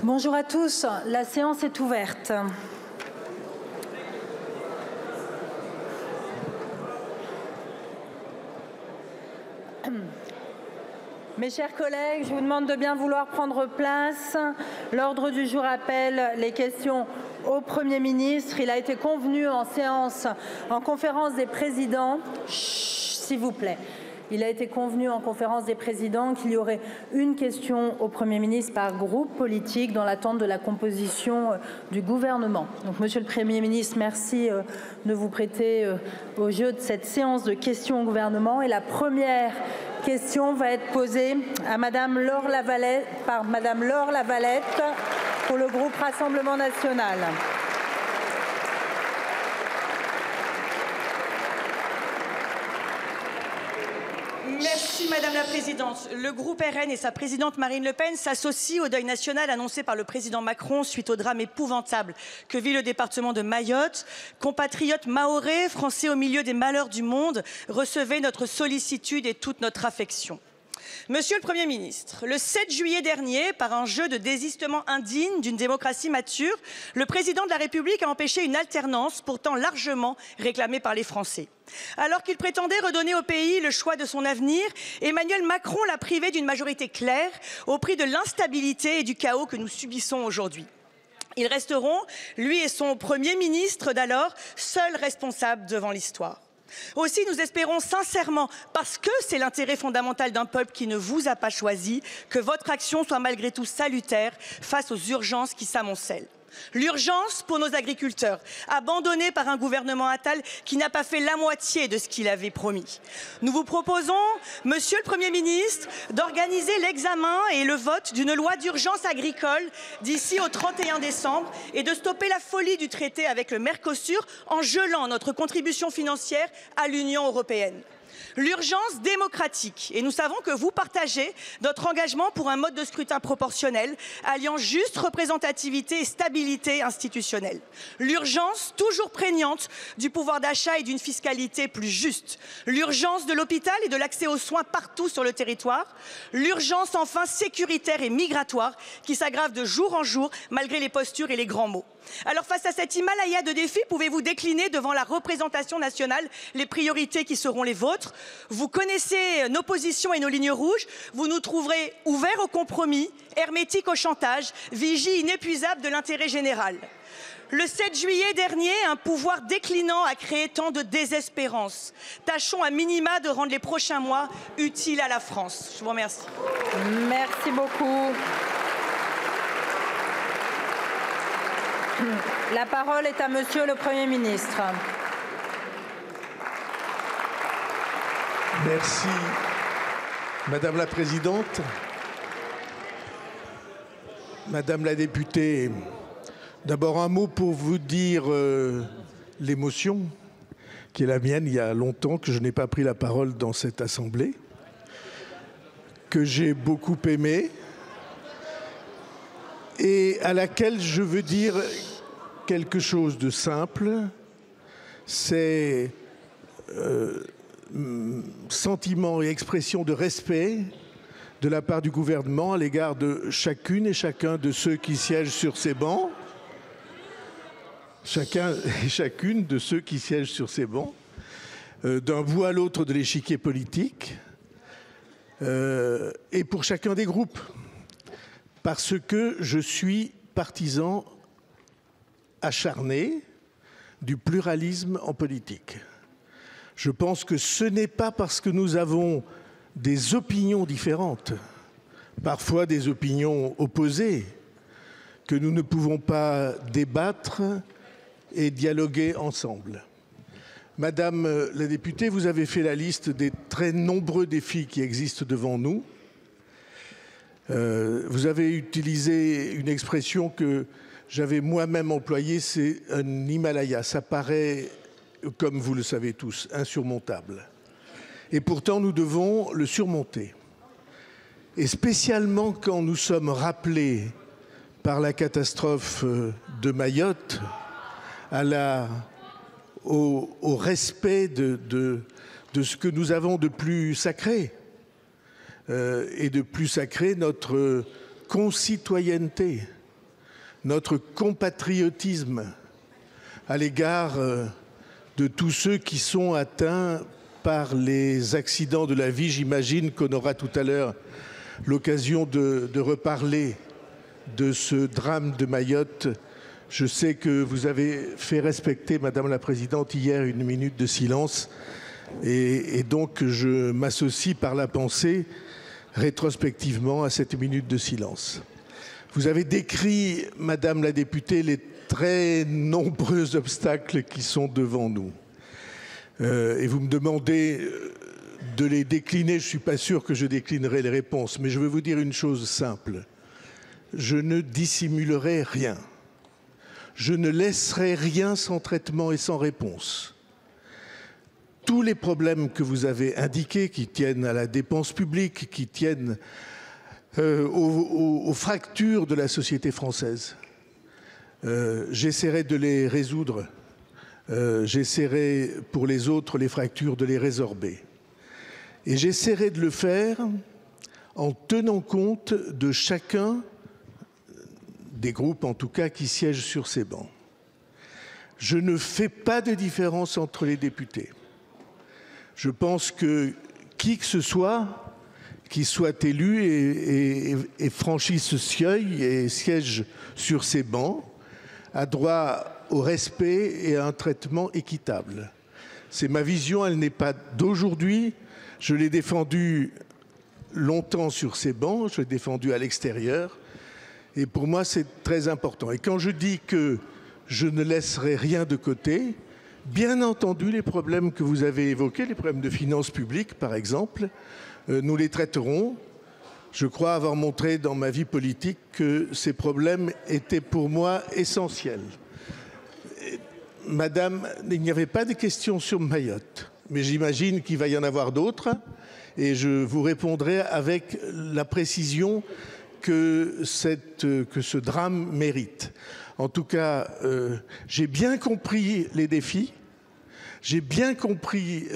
Bonjour à tous, la séance est ouverte. Mes chers collègues, je vous demande de bien vouloir prendre place. L'ordre du jour appelle les questions au Premier ministre. Il a été convenu en conférence des présidents, s'il vous plaît. Il a été convenu en conférence des présidents qu'il y aurait une question au Premier ministre par groupe politique dans l'attente de la composition du gouvernement. Donc, Monsieur le Premier ministre, merci de vous prêter au jeu de cette séance de questions au gouvernement. Et la première question va être posée à Madame Laure Lavalette, par Madame Laure Lavalette pour le groupe Rassemblement national. Merci Madame la Présidente. Le groupe RN et sa présidente Marine Le Pen s'associent au deuil national annoncé par le président Macron suite au drame épouvantable que vit le département de Mayotte. Compatriotes mahorais, français au milieu des malheurs du monde, recevez notre sollicitude et toute notre affection. Monsieur le Premier ministre, le 7 juillet dernier, par un jeu de désistement indigne d'une démocratie mature, le président de la République a empêché une alternance pourtant largement réclamée par les Français. Alors qu'il prétendait redonner au pays le choix de son avenir, Emmanuel Macron l'a privé d'une majorité claire au prix de l'instabilité et du chaos que nous subissons aujourd'hui. Ils resteront, lui et son Premier ministre d'alors, seuls responsables devant l'histoire. Aussi, nous espérons sincèrement, parce que c'est l'intérêt fondamental d'un peuple qui ne vous a pas choisi, que votre action soit malgré tout salutaire face aux urgences qui s'amoncellent. L'urgence pour nos agriculteurs, abandonnés par un gouvernement Attal qui n'a pas fait la moitié de ce qu'il avait promis. Nous vous proposons, Monsieur le Premier ministre, d'organiser l'examen et le vote d'une loi d'urgence agricole d'ici au 31 décembre et de stopper la folie du traité avec le Mercosur en gelant notre contribution financière à l'Union européenne. L'urgence démocratique, et nous savons que vous partagez notre engagement pour un mode de scrutin proportionnel, alliant juste représentativité et stabilité institutionnelle. L'urgence toujours prégnante du pouvoir d'achat et d'une fiscalité plus juste. L'urgence de l'hôpital et de l'accès aux soins partout sur le territoire. L'urgence enfin sécuritaire et migratoire qui s'aggrave de jour en jour malgré les postures et les grands mots. Alors face à cet Himalaya de défis, pouvez-vous décliner devant la représentation nationale les priorités qui seront les vôtres? Vous connaissez nos positions et nos lignes rouges, vous nous trouverez ouverts au compromis, hermétiques au chantage, vigie inépuisable de l'intérêt général. Le 7 juillet dernier, un pouvoir déclinant a créé tant de désespérance. Tâchons à minima de rendre les prochains mois utiles à la France. Je vous remercie. Merci beaucoup. La parole est à Monsieur le Premier ministre. Merci, Madame la Présidente. Madame la députée, d'abord un mot pour vous dire l'émotion qui est la mienne. Il y a longtemps que je n'ai pas pris la parole dans cette assemblée, que j'ai beaucoup aimée et à laquelle je veux dire quelque chose de simple. C'est sentiment et expression de respect de la part du gouvernement à l'égard de chacune et chacun de ceux qui siègent sur ces bancs. Chacun et chacune de ceux qui siègent sur ces bancs, d'un bout à l'autre de l'échiquier politique, et pour chacun des groupes. Parce que je suis partisan acharné du pluralisme en politique. Je pense que ce n'est pas parce que nous avons des opinions différentes, parfois des opinions opposées, que nous ne pouvons pas débattre et dialoguer ensemble. Madame la députée, vous avez fait la liste des très nombreux défis qui existent devant nous. Vous avez utilisé une expression que j'avais moi-même employée, c'est un Himalaya. Ça paraît, comme vous le savez tous, insurmontable. Et pourtant, nous devons le surmonter. Et spécialement quand nous sommes rappelés par la catastrophe de Mayotte au respect de ce que nous avons de plus sacré, et de plus sacré notre concitoyenneté. notre compatriotisme à l'égard de tous ceux qui sont atteints par les accidents de la vie. J'imagine qu'on aura tout à l'heure l'occasion de reparler de ce drame de Mayotte. Je sais que vous avez fait respecter, Madame la Présidente, hier une minute de silence. Et donc, je m'associe par la pensée rétrospectivement à cette minute de silence. Vous avez décrit, Madame la députée, les très nombreux obstacles qui sont devant nous. Et vous me demandez de les décliner. Je ne suis pas sûr que je déclinerai les réponses, mais je veux vous dire une chose simple. Je ne dissimulerai rien. Je ne laisserai rien sans traitement et sans réponse. Tous les problèmes que vous avez indiqués, qui tiennent à la dépense publique, qui tiennent aux fractures de la société française, j'essaierai de les résoudre. J'essaierai pour les autres, les fractures, de les résorber. Et j'essaierai de le faire en tenant compte de chacun des groupes, en tout cas, qui siègent sur ces bancs. Je ne fais pas de différence entre les députés. Je pense que qui que ce soit qui soit élu et franchisse ce seuil et siège sur ces bancs a droit au respect et à un traitement équitable. C'est ma vision, elle n'est pas d'aujourd'hui. Je l'ai défendue longtemps sur ces bancs, je l'ai défendue à l'extérieur. Et pour moi, c'est très important. Et quand je dis que je ne laisserai rien de côté, bien entendu, les problèmes que vous avez évoqués, les problèmes de finances publiques, par exemple, nous les traiterons. Je crois avoir montré dans ma vie politique que ces problèmes étaient pour moi essentiels. Madame, il n'y avait pas de questions sur Mayotte, mais j'imagine qu'il va y en avoir d'autres et je vous répondrai avec la précision que ce drame mérite. En tout cas, j'ai bien compris les défis, j'ai bien compris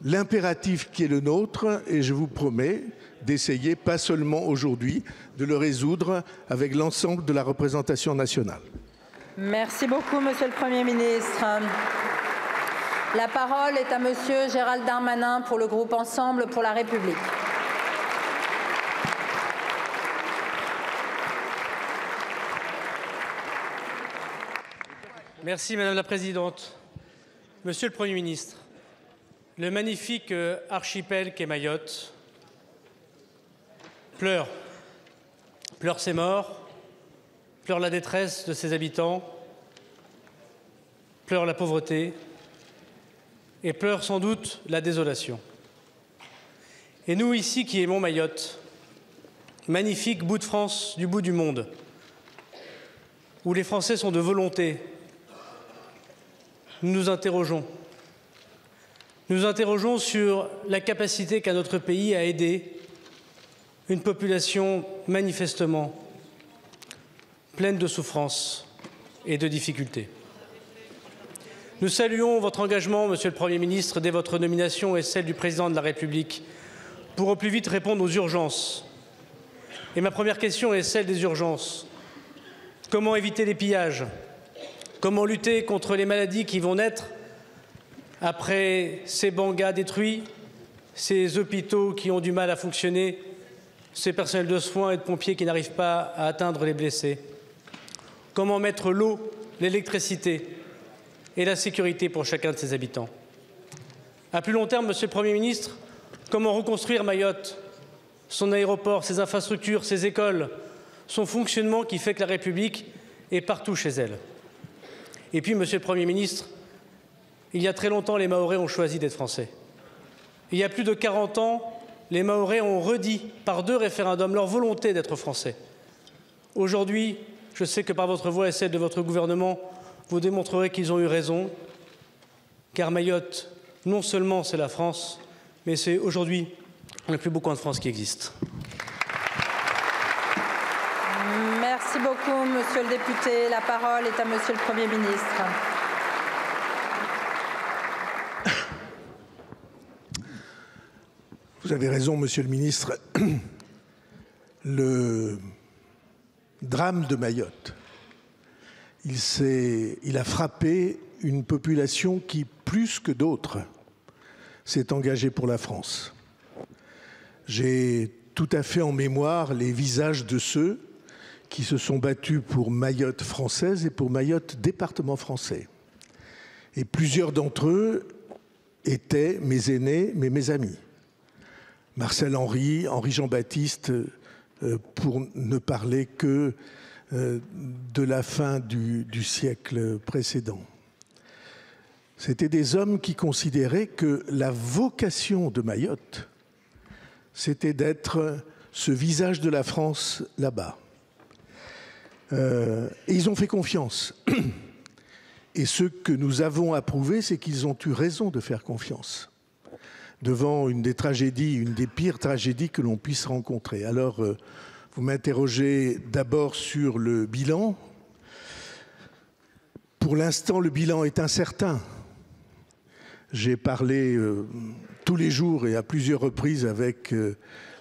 l'impératif qui est le nôtre et je vous promets d'essayer, pas seulement aujourd'hui, de le résoudre avec l'ensemble de la représentation nationale. Merci beaucoup, Monsieur le Premier ministre. La parole est à Monsieur Gérald Darmanin pour le groupe Ensemble pour la République. Merci Madame la Présidente. Monsieur le Premier ministre, le magnifique archipel qu'est Mayotte pleure ses morts, pleure la détresse de ses habitants, pleure la pauvreté et pleure sans doute la désolation. Et nous ici qui aimons Mayotte, magnifique bout de France du bout du monde, où les Français sont de volonté, nous nous interrogeons. Nous nous interrogeons sur la capacité qu'a notre pays à aider une population manifestement pleine de souffrances et de difficultés. Nous saluons votre engagement, Monsieur le Premier ministre, dès votre nomination et celle du Président de la République, pour au plus vite répondre aux urgences. Et ma première question est celle des urgences. Comment éviter les pillages? Comment lutter contre les maladies qui vont naître après ces bangas détruits, ces hôpitaux qui ont du mal à fonctionner, ces personnels de soins et de pompiers qui n'arrivent pas à atteindre les blessés? Comment mettre l'eau, l'électricité et la sécurité pour chacun de ses habitants? À plus long terme, Monsieur le Premier ministre, comment reconstruire Mayotte, son aéroport, ses infrastructures, ses écoles, son fonctionnement qui fait que la République est partout chez elle? Et puis, Monsieur le Premier ministre, il y a très longtemps, les Mahorais ont choisi d'être français. Il y a plus de 40 ans, les Mahorais ont redit par 2 référendums leur volonté d'être français. Aujourd'hui, je sais que par votre voix et celle de votre gouvernement, vous démontrerez qu'ils ont eu raison, car Mayotte, non seulement c'est la France, mais c'est aujourd'hui le plus beau coin de France qui existe. Merci beaucoup, Monsieur le député. La parole est à Monsieur le Premier ministre. Vous avez raison, Monsieur le ministre. drame de Mayotte, il a frappé une population qui, plus que d'autres, s'est engagée pour la France. J'ai tout à fait en mémoire les visages de ceux qui se sont battus pour Mayotte française et pour Mayotte département français. Et plusieurs d'entre eux étaient mes aînés, mais mes amis. Marcel Henry, Henri Jean-Baptiste, pour ne parler que de la fin du siècle précédent. C'étaient des hommes qui considéraient que la vocation de Mayotte, c'était d'être ce visage de la France là-bas. Et ils ont fait confiance. Et ce que nous avons approuvé, c'est qu'ils ont eu raison de faire confiance devant une des tragédies, une des pires tragédies que l'on puisse rencontrer. Alors, vous m'interrogez d'abord sur le bilan. Pour l'instant, le bilan est incertain. J'ai parlé tous les jours et à plusieurs reprises avec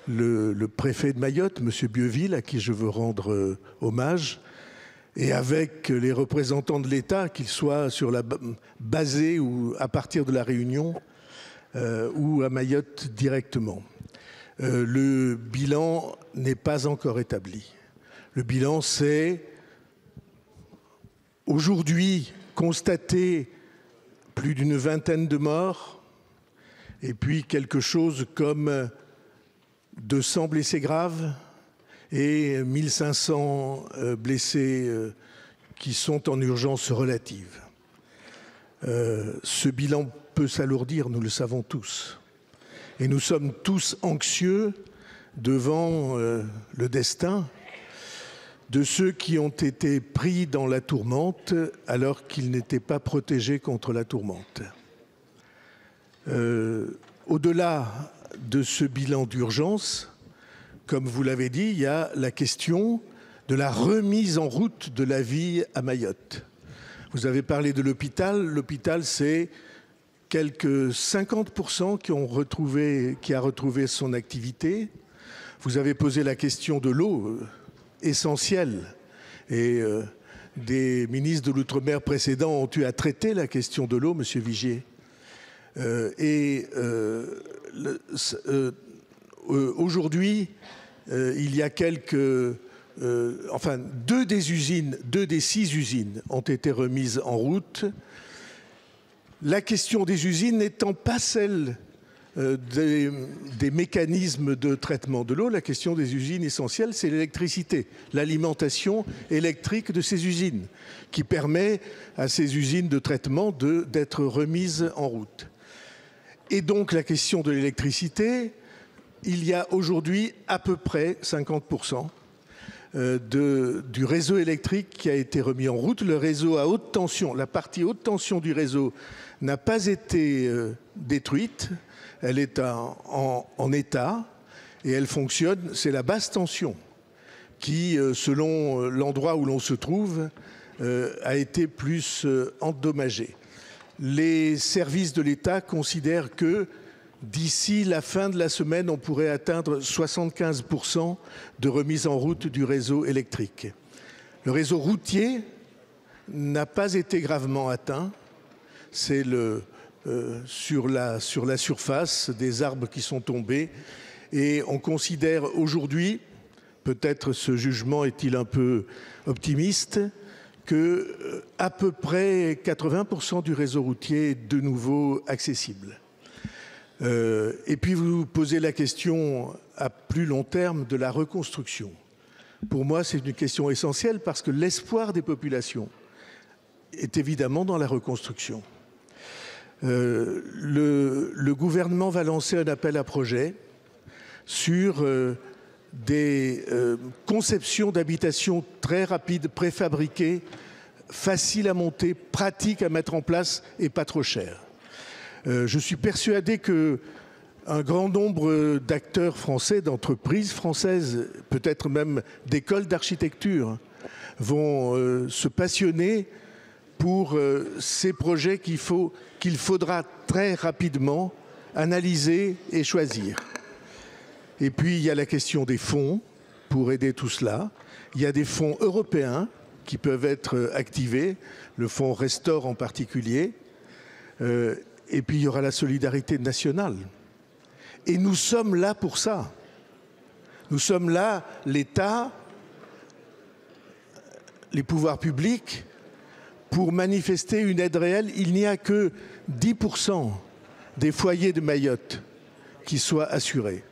le préfet de Mayotte, M. Bieuville, à qui je veux rendre hommage, et avec les représentants de l'État, qu'ils soient basés ou à partir de la Réunion ou à Mayotte directement. Le bilan n'est pas encore établi. Le bilan, c'est aujourd'hui constater plus d'une vingtaine de morts et puis quelque chose comme 200 blessés graves et 1500 blessés qui sont en urgence relative. Ce bilan peut s'alourdir, nous le savons tous. Et nous sommes tous anxieux devant le destin de ceux qui ont été pris dans la tourmente alors qu'ils n'étaient pas protégés contre la tourmente. Au-delà de ce bilan d'urgence, comme vous l'avez dit, il y a la question de la remise en route de la vie à Mayotte. Vous avez parlé de l'hôpital. L'hôpital, c'est quelques 50% qui a retrouvé son activité. Vous avez posé la question de l'eau, essentielle. Et des ministres de l'Outre-mer précédents ont eu à traiter la question de l'eau, Monsieur Vigier. Aujourd'hui, il y a deux des 6 usines ont été remises en route. La question des usines n'étant pas celle des mécanismes de traitement de l'eau, la question des usines essentielles, c'est l'électricité, l'alimentation électrique de ces usines, qui permet à ces usines de traitement d'être remises en route. Et donc la question de l'électricité, il y a aujourd'hui à peu près 50% du réseau électrique qui a été remis en route. Le réseau à haute tension, la partie haute tension du réseau n'a pas été détruite. Elle est en état et elle fonctionne. C'est la basse tension qui, selon l'endroit où l'on se trouve, a été plus endommagée. Les services de l'État considèrent que d'ici la fin de la semaine, on pourrait atteindre 75% de remise en route du réseau électrique. Le réseau routier n'a pas été gravement atteint. C'est sur la surface des arbres qui sont tombés. Et on considère aujourd'hui, peut-être ce jugement est-il un peu optimiste, que à peu près 80% du réseau routier est de nouveau accessible. Et puis vous posez la question à plus long terme de la reconstruction. Pour moi, c'est une question essentielle parce que l'espoir des populations est évidemment dans la reconstruction. Le gouvernement va lancer un appel à projet sur des conceptions d'habitation très rapides, préfabriquées, faciles à monter, pratiques à mettre en place et pas trop chères. Je suis persuadé qu'un grand nombre d'acteurs français, d'entreprises françaises, peut-être même d'écoles d'architecture, vont se passionner pour ces projets qu'il faudra très rapidement analyser et choisir. Et puis, il y a la question des fonds pour aider tout cela. Il y a des fonds européens qui peuvent être activés, le fonds Restore en particulier, et puis il y aura la solidarité nationale. Et nous sommes là pour ça. Nous sommes là, l'État, les pouvoirs publics, pour manifester une aide réelle. Il n'y a que 10% des foyers de Mayotte qui soient assurés.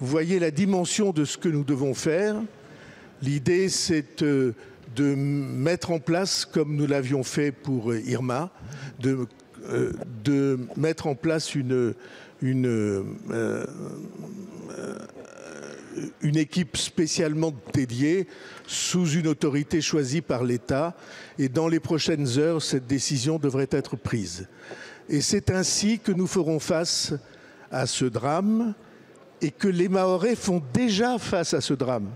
Vous voyez la dimension de ce que nous devons faire. L'idée, c'est de mettre en place, comme nous l'avions fait pour Irma, de mettre en place une équipe spécialement dédiée sous une autorité choisie par l'État. Et dans les prochaines heures, cette décision devrait être prise. Et c'est ainsi que nous ferons face à ce drame et que les Mahorais font déjà face à ce drame.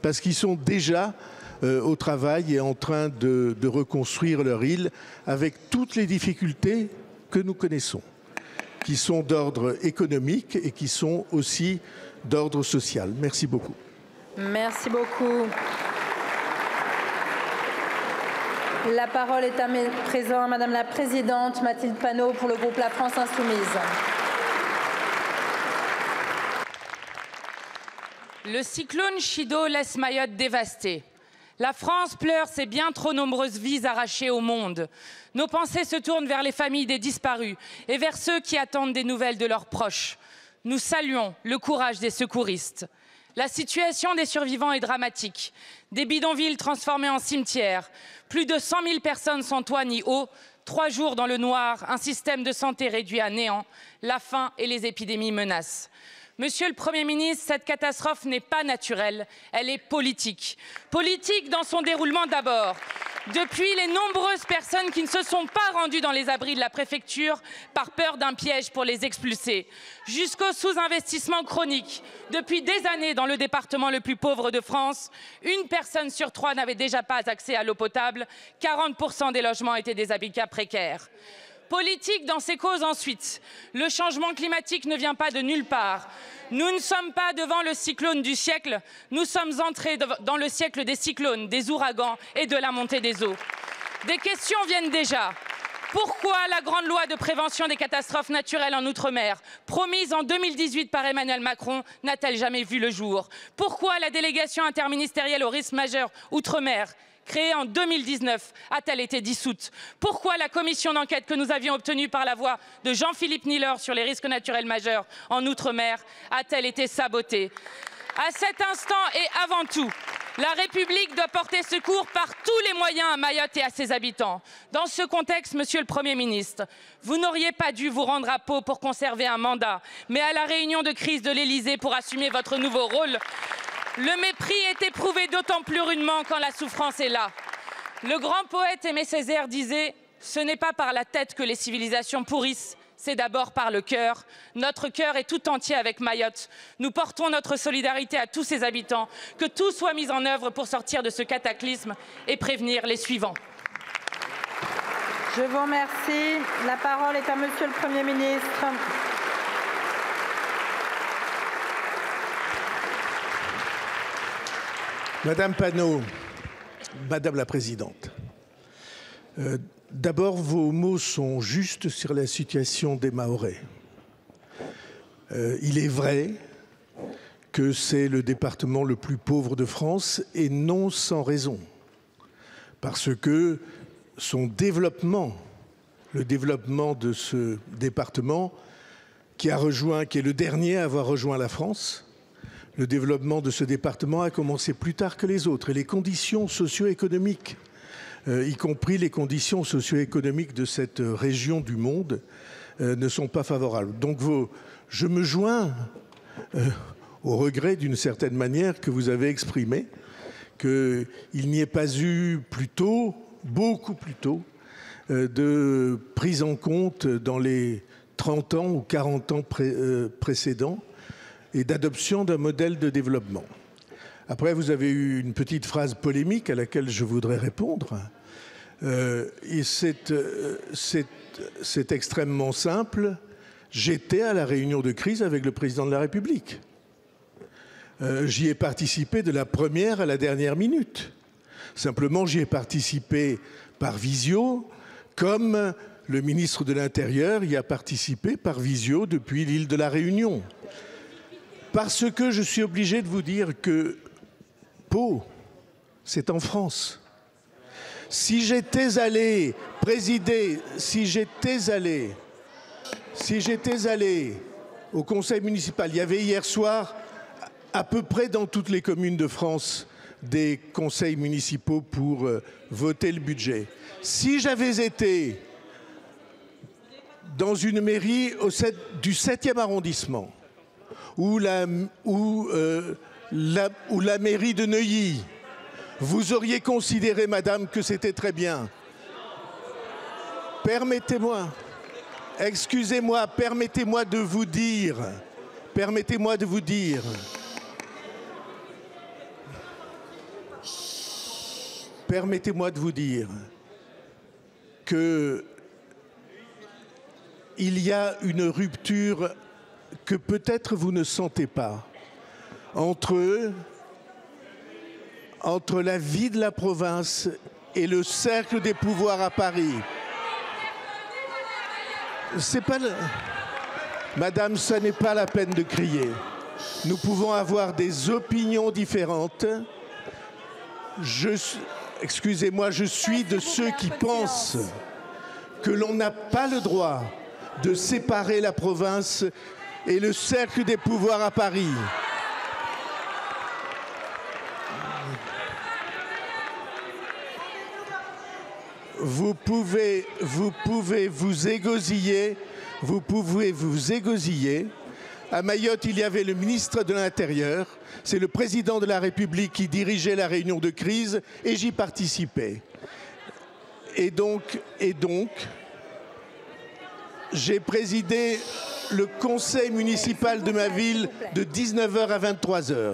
Parce qu'ils sont déjà au travail et en train de reconstruire leur île avec toutes les difficultés que nous connaissons, qui sont d'ordre économique et qui sont aussi d'ordre social. Merci beaucoup. Merci beaucoup. La parole est à présent à Madame la Présidente Mathilde Panot pour le groupe La France Insoumise. Le cyclone Chido laisse Mayotte dévastée. La France pleure ses bien trop nombreuses vies arrachées au monde. Nos pensées se tournent vers les familles des disparus et vers ceux qui attendent des nouvelles de leurs proches. Nous saluons le courage des secouristes. La situation des survivants est dramatique. Des bidonvilles transformés en cimetières. Plus de 100 000 personnes sans toit ni eau. 3 jours dans le noir, un système de santé réduit à néant. La faim et les épidémies menacent. Monsieur le Premier ministre, cette catastrophe n'est pas naturelle, elle est politique. Politique dans son déroulement d'abord. Depuis les nombreuses personnes qui ne se sont pas rendues dans les abris de la préfecture par peur d'un piège pour les expulser, jusqu'au sous-investissement chronique. Depuis des années, dans le département le plus pauvre de France, 1 personne sur 3 n'avait déjà pas accès à l'eau potable, 40% des logements étaient des habitats précaires. Politique dans ses causes ensuite. Le changement climatique ne vient pas de nulle part. Nous ne sommes pas devant le cyclone du siècle, nous sommes entrés dans le siècle des cyclones, des ouragans et de la montée des eaux. Des questions viennent déjà. Pourquoi la grande loi de prévention des catastrophes naturelles en Outre-mer, promise en 2018 par Emmanuel Macron, n'a-t-elle jamais vu le jour? Pourquoi la délégation interministérielle aux risques majeurs Outre-mer, créée en 2019, a-t-elle été dissoute? Pourquoi la commission d'enquête que nous avions obtenue par la voix de Jean-Philippe Niller sur les risques naturels majeurs en Outre-mer a-t-elle été sabotée? À cet instant et avant tout, la République doit porter secours par tous les moyens à Mayotte et à ses habitants. Dans ce contexte, Monsieur le Premier ministre, vous n'auriez pas dû vous rendre à Pau pour conserver un mandat, mais à la réunion de crise de l'Élysée pour assumer votre nouveau rôle. Le mépris est éprouvé d'autant plus rudement quand la souffrance est là. Le grand poète Aimé Césaire disait « Ce n'est pas par la tête que les civilisations pourrissent, c'est d'abord par le cœur. » Notre cœur est tout entier avec Mayotte. Nous portons notre solidarité à tous ses habitants. Que tout soit mis en œuvre pour sortir de ce cataclysme et prévenir les suivants. Je vous remercie. La parole est à Monsieur le Premier ministre. Madame Panot, Madame la Présidente, d'abord, vos mots sont justes sur la situation des Mahorais. Il est vrai que c'est le département le plus pauvre de France et non sans raison. Parce que son développement, le développement de ce département qui est le dernier à avoir rejoint la France, le développement de ce département a commencé plus tard que les autres et les conditions socio-économiques, y compris les conditions socio-économiques de cette région du monde, ne sont pas favorables. Donc je me joins au regret d'une certaine manière que vous avez exprimé, qu'il n'y ait pas eu plus tôt, beaucoup plus tôt, de prise en compte dans les 30 ans ou 40 ans précédents et d'adoption d'un modèle de développement. Après, vous avez eu une petite phrase polémique à laquelle je voudrais répondre. Et c'est extrêmement simple. J'étais à la réunion de crise avec le président de la République. J'y ai participé de la première à la dernière minute. Simplement, j'y ai participé par visio, comme le ministre de l'Intérieur y a participé par visio depuis l'île de la Réunion. Parce que je suis obligé de vous dire que Pau, c'est en France. Si j'étais allé présider, si j'étais allé au conseil municipal, il y avait hier soir à peu près dans toutes les communes de France des conseils municipaux pour voter le budget. Si j'avais été dans une mairie du 7e arrondissement, ou la mairie de Neuilly, vous auriez considéré, madame, que c'était très bien. Permettez-moi, excusez-moi, permettez-moi de vous dire que il y a une rupture que peut-être vous ne sentez pas entre la vie de la province et le cercle des pouvoirs à Paris. C'est pas Madame, ça n'est pas la peine de crier. Nous pouvons avoir des opinions différentes. Excusez-moi, je suis de ceux qui pensent que l'on n'a pas le droit de séparer la province et le cercle des pouvoirs à Paris. Vous pouvez vous égosiller. À Mayotte, il y avait le ministre de l'Intérieur. C'est le président de la République qui dirigeait la réunion de crise et j'y participais. Et donc, j'ai présidé le conseil municipal de ma ville de 19h à 23h.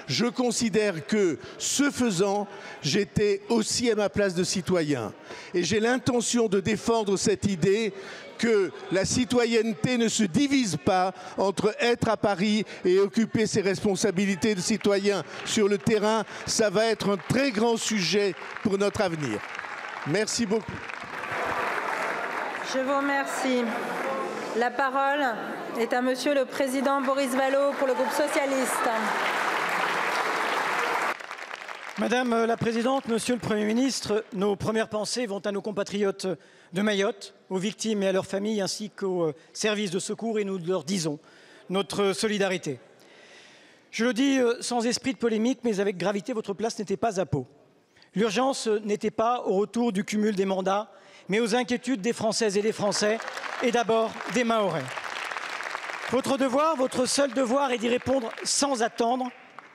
Je considère que, ce faisant, j'étais aussi à ma place de citoyen. Et j'ai l'intention de défendre cette idée que la citoyenneté ne se divise pas entre être à Paris et occuper ses responsabilités de citoyen sur le terrain. Ça va être un très grand sujet pour notre avenir. Merci beaucoup. Je vous remercie. La parole est à Monsieur le Président Boris Vallaud pour le groupe socialiste. Madame la Présidente, Monsieur le Premier ministre, nos premières pensées vont à nos compatriotes de Mayotte, aux victimes et à leurs familles, ainsi qu'aux services de secours, et nous leur disons notre solidarité. Je le dis sans esprit de polémique, mais avec gravité, votre place n'était pas à Pau. L'urgence n'était pas au retour du cumul des mandats, mais aux inquiétudes des Françaises et des Français, et d'abord des Mahorais. Votre devoir, votre seul devoir est d'y répondre sans attendre,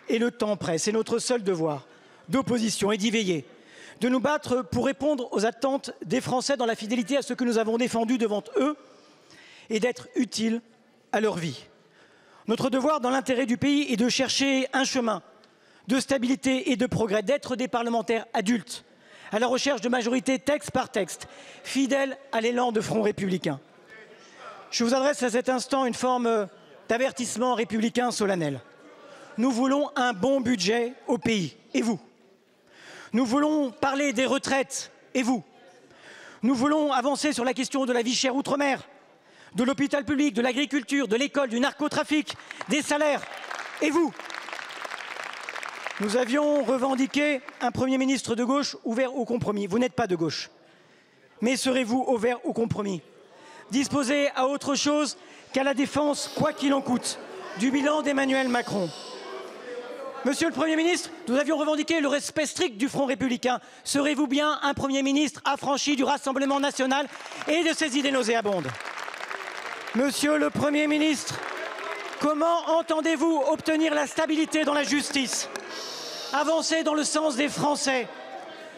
et le temps presse. C'est notre seul devoir d'opposition et d'y veiller, de nous battre pour répondre aux attentes des Français dans la fidélité à ce que nous avons défendu devant eux et d'être utiles à leur vie. Notre devoir dans l'intérêt du pays est de chercher un chemin de stabilité et de progrès, d'être des parlementaires adultes, à la recherche de majorités texte par texte, fidèles à l'élan de Front républicain. Je vous adresse à cet instant une forme d'avertissement républicain solennel. Nous voulons un bon budget au pays, et vous? Nous voulons parler des retraites, et vous? Nous voulons avancer sur la question de la vie chère outre-mer, de l'hôpital public, de l'agriculture, de l'école, du narcotrafic, des salaires, et vous? Nous avions revendiqué un Premier ministre de gauche ouvert au compromis. Vous n'êtes pas de gauche. Mais serez-vous ouvert au compromis? Disposé à autre chose qu'à la défense, quoi qu'il en coûte, du bilan d'Emmanuel Macron? Monsieur le Premier ministre, nous avions revendiqué le respect strict du Front républicain. Serez-vous bien un Premier ministre affranchi du Rassemblement national et de ses idées nauséabondes? Monsieur le Premier ministre, comment entendez-vous obtenir la stabilité dans la justice, avancer dans le sens des Français,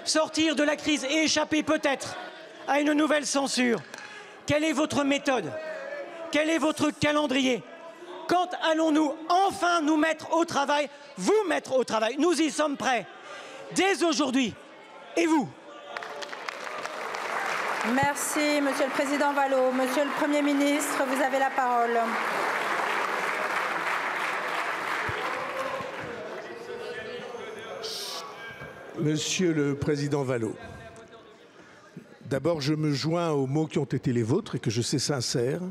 sortir de la crise et échapper peut-être à une nouvelle censure? Quelle est votre méthode? Quel est votre calendrier? Quand allons-nous enfin nous mettre au travail, vous mettre au travail? Nous y sommes prêts, dès aujourd'hui. Et vous? Merci, Monsieur le Président Vallaud. Monsieur le Premier ministre, vous avez la parole. Monsieur le Président Vallot, d'abord je me joins aux mots qui ont été les vôtres et que je sais sincères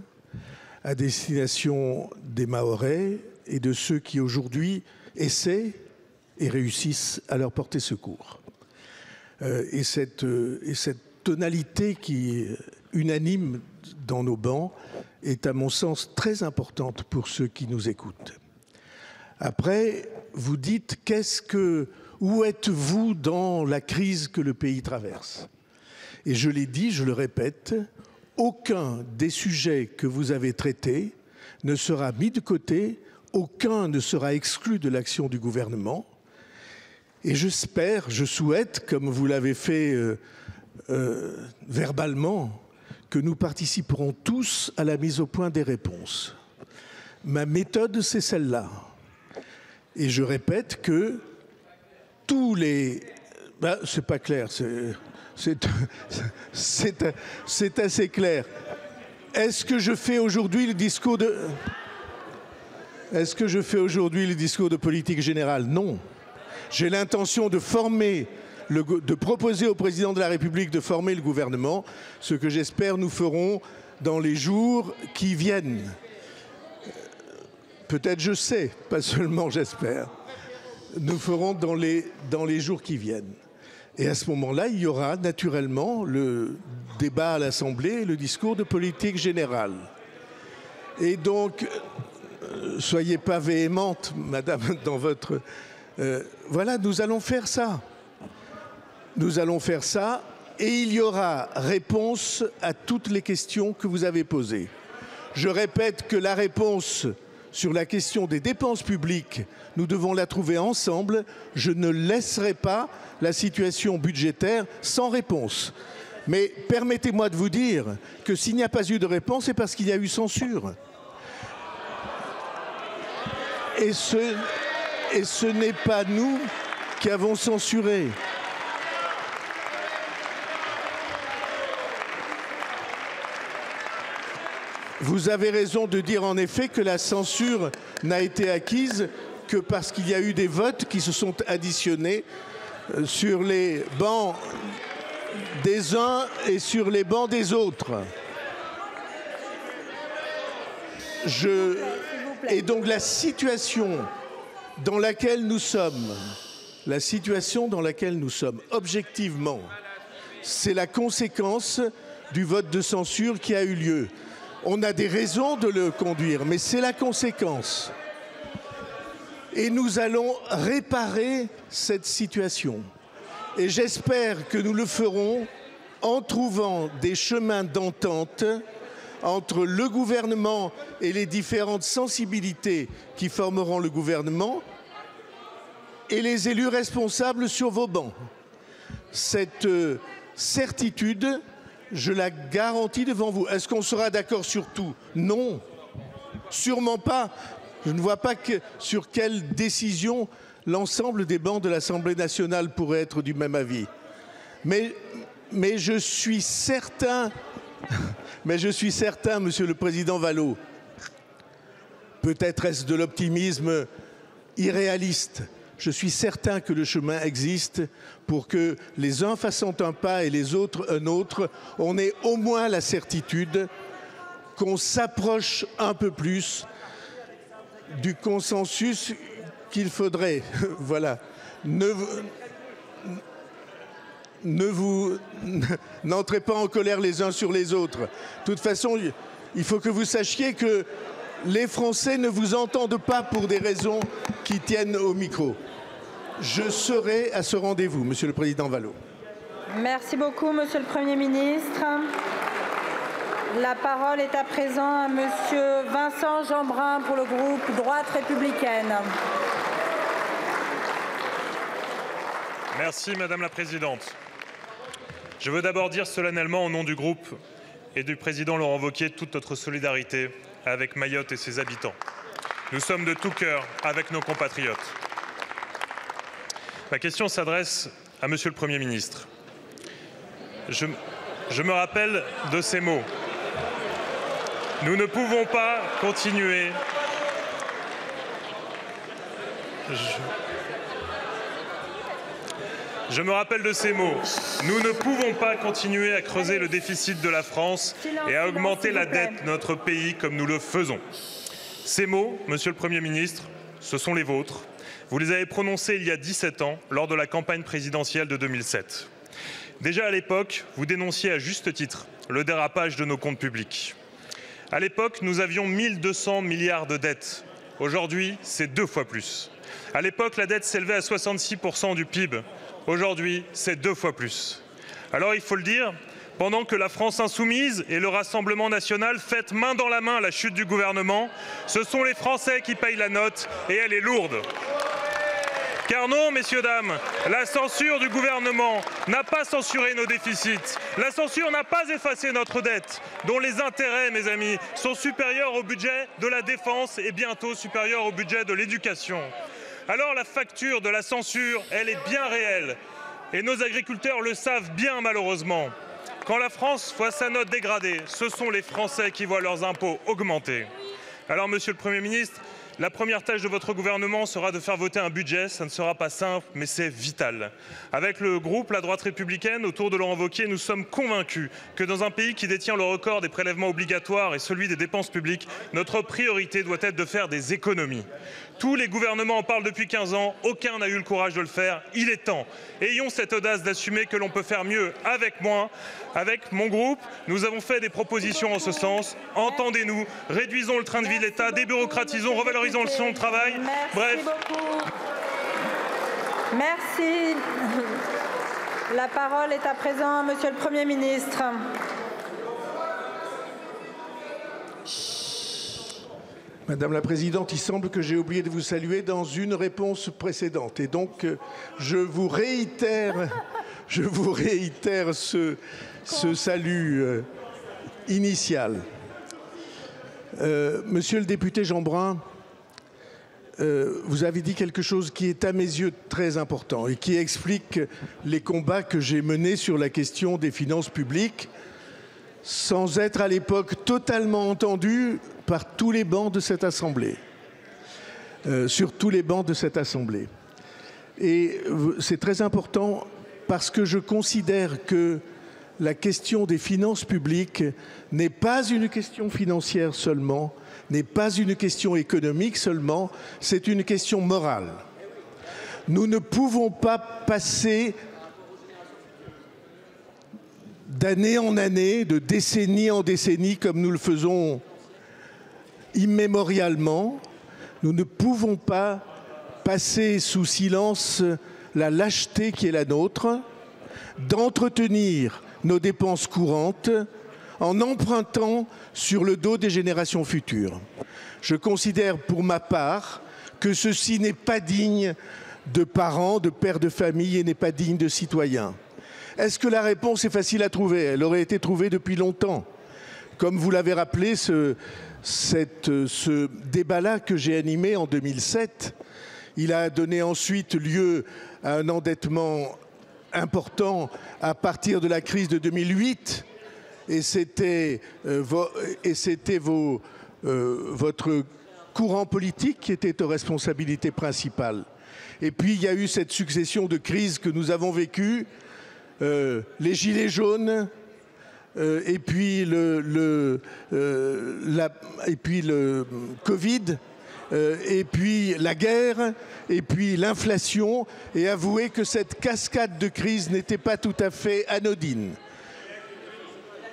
à destination des Mahorais et de ceux qui aujourd'hui essaient et réussissent à leur porter secours. Et cette tonalité qui est unanime dans nos bancs est à mon sens très importante pour ceux qui nous écoutent. Après, vous dites où êtes-vous dans la crise que le pays traverse? Et je l'ai dit, je le répète, aucun des sujets que vous avez traités ne sera mis de côté, aucun ne sera exclu de l'action du gouvernement. Et j'espère, je souhaite, comme vous l'avez fait verbalement, que nous participerons tous à la mise au point des réponses. Ma méthode, c'est celle-là. Et je répète que tous les... c'est pas clair, c'est assez clair. Est-ce que je fais aujourd'hui le discours de... Est-ce que je fais aujourd'hui le discours de politique générale? Non. J'ai l'intention de proposer au président de la République de former le gouvernement, ce que j'espère nous ferons dans les jours qui viennent. Peut-être je sais, pas seulement j'espère. Nous ferons dans les jours qui viennent. Et à ce moment-là, il y aura naturellement le débat à l'Assemblée et le discours de politique générale. Et donc, soyez pas véhémente, madame, dans votre... voilà, nous allons faire ça. Nous allons faire ça et il y aura réponse à toutes les questions que vous avez posées. Je répète que la réponse sur la question des dépenses publiques, nous devons la trouver ensemble. Je ne laisserai pas la situation budgétaire sans réponse. Mais permettez-moi de vous dire que s'il n'y a pas eu de réponse, c'est parce qu'il y a eu censure. Et ce n'est pas nous qui avons censuré. Vous avez raison de dire en effet que la censure n'a été acquise que parce qu'il y a eu des votes qui se sont additionnés sur les bancs des uns et sur les bancs des autres. Et donc la situation dans laquelle nous sommes, objectivement, c'est la conséquence du vote de censure qui a eu lieu. On a des raisons de le conduire, mais c'est la conséquence. Et nous allons réparer cette situation. Et j'espère que nous le ferons en trouvant des chemins d'entente entre le gouvernement et les différentes sensibilités qui formeront le gouvernement et les élus responsables sur vos bancs. Cette certitude, je la garantis devant vous. Est-ce qu'on sera d'accord sur tout? Non, sûrement pas. Je ne vois pas sur quelle décision l'ensemble des bancs de l'Assemblée nationale pourrait être du même avis. Mais je suis certain, Monsieur le Président Vallot, peut-être est-ce de l'optimisme irréaliste. Je suis certain que le chemin existe pour que les uns fassent un pas et les autres un autre. On ait au moins la certitude qu'on s'approche un peu plus du consensus qu'il faudrait. Voilà. N'entrez pas en colère les uns sur les autres. De toute façon, il faut que vous sachiez que les Français ne vous entendent pas pour des raisons qui tiennent au micro. Je serai à ce rendez-vous, Monsieur le Président Vallot. Merci beaucoup, Monsieur le Premier ministre. La parole est à présent à Monsieur Vincent Jeanbrun pour le groupe Droite républicaine. Merci Madame la Présidente. Je veux d'abord dire solennellement au nom du groupe et du président Laurent Wauquiez toute notre solidarité avec Mayotte et ses habitants. Nous sommes de tout cœur avec nos compatriotes. Ma question s'adresse à Monsieur le Premier ministre. Je me rappelle de ces mots. Nous ne pouvons pas continuer. Je me rappelle de ces mots. Nous ne pouvons pas continuer à creuser le déficit de la France et à augmenter la dette de notre pays comme nous le faisons. Ces mots, Monsieur le Premier ministre, ce sont les vôtres. Vous les avez prononcés il y a 17 ans, lors de la campagne présidentielle de 2007. Déjà à l'époque, vous dénonciez à juste titre le dérapage de nos comptes publics. À l'époque, nous avions 1200 milliards de dettes. Aujourd'hui, c'est 2 fois plus. À l'époque, la dette s'élevait à 66% du PIB. Aujourd'hui, c'est 2 fois plus. Alors, il faut le dire, pendant que la France insoumise et le Rassemblement national fêtent main dans la main la chute du gouvernement, ce sont les Français qui payent la note et elle est lourde. Car non, messieurs, dames, la censure du gouvernement n'a pas censuré nos déficits. La censure n'a pas effacé notre dette, dont les intérêts, mes amis, sont supérieurs au budget de la défense et bientôt supérieurs au budget de l'éducation. Alors la facture de la censure, elle est bien réelle. Et nos agriculteurs le savent bien, malheureusement. Quand la France voit sa note dégradée, ce sont les Français qui voient leurs impôts augmenter. Alors, Monsieur le Premier ministre, la première tâche de votre gouvernement sera de faire voter un budget. Ça ne sera pas simple, mais c'est vital. Avec le groupe La Droite Républicaine, autour de Laurent Wauquiez, nous sommes convaincus que dans un pays qui détient le record des prélèvements obligatoires et celui des dépenses publiques, notre priorité doit être de faire des économies. Tous les gouvernements en parlent depuis 15 ans, aucun n'a eu le courage de le faire. Il est temps. Ayons cette audace d'assumer que l'on peut faire mieux avec moins. Avec mon groupe, nous avons fait des propositions en ce sens. Entendez-nous, réduisons le train de vie de l'État, débureaucratisons, revalorisons le temps de travail. Bref. Merci. La parole est à présent à Monsieur le Premier ministre. Madame la Présidente, il semble que j'ai oublié de vous saluer dans une réponse précédente. Et donc, je vous réitère ce salut initial. Monsieur le député Jeanbrun, vous avez dit quelque chose qui est à mes yeux très important et qui explique les combats que j'ai menés sur la question des finances publiques, sans être à l'époque totalement entendu par tous les bancs de cette Assemblée, sur tous les bancs de cette Assemblée. Et c'est très important parce que je considère que la question des finances publiques n'est pas une question financière seulement, n'est pas une question économique seulement, c'est une question morale. Nous ne pouvons pas passer d'année en année, de décennie en décennie, comme nous le faisons immémorialement. Nous ne pouvons pas passer sous silence la lâcheté qui est la nôtre, d'entretenir nos dépenses courantes en empruntant sur le dos des générations futures. Je considère pour ma part que ceci n'est pas digne de parents, de pères de famille et n'est pas digne de citoyens. Est-ce que la réponse est facile à trouver? Elle aurait été trouvée depuis longtemps. Comme vous l'avez rappelé, ce débat-là que j'ai animé en 2007, il a donné ensuite lieu à un endettement important à partir de la crise de 2008. Et c'était votre courant politique qui était aux responsabilités principales. Et puis il y a eu cette succession de crises que nous avons vécues, les gilets jaunes, et puis le Covid, et puis la guerre, et puis l'inflation, et avouez que cette cascade de crises n'était pas tout à fait anodine.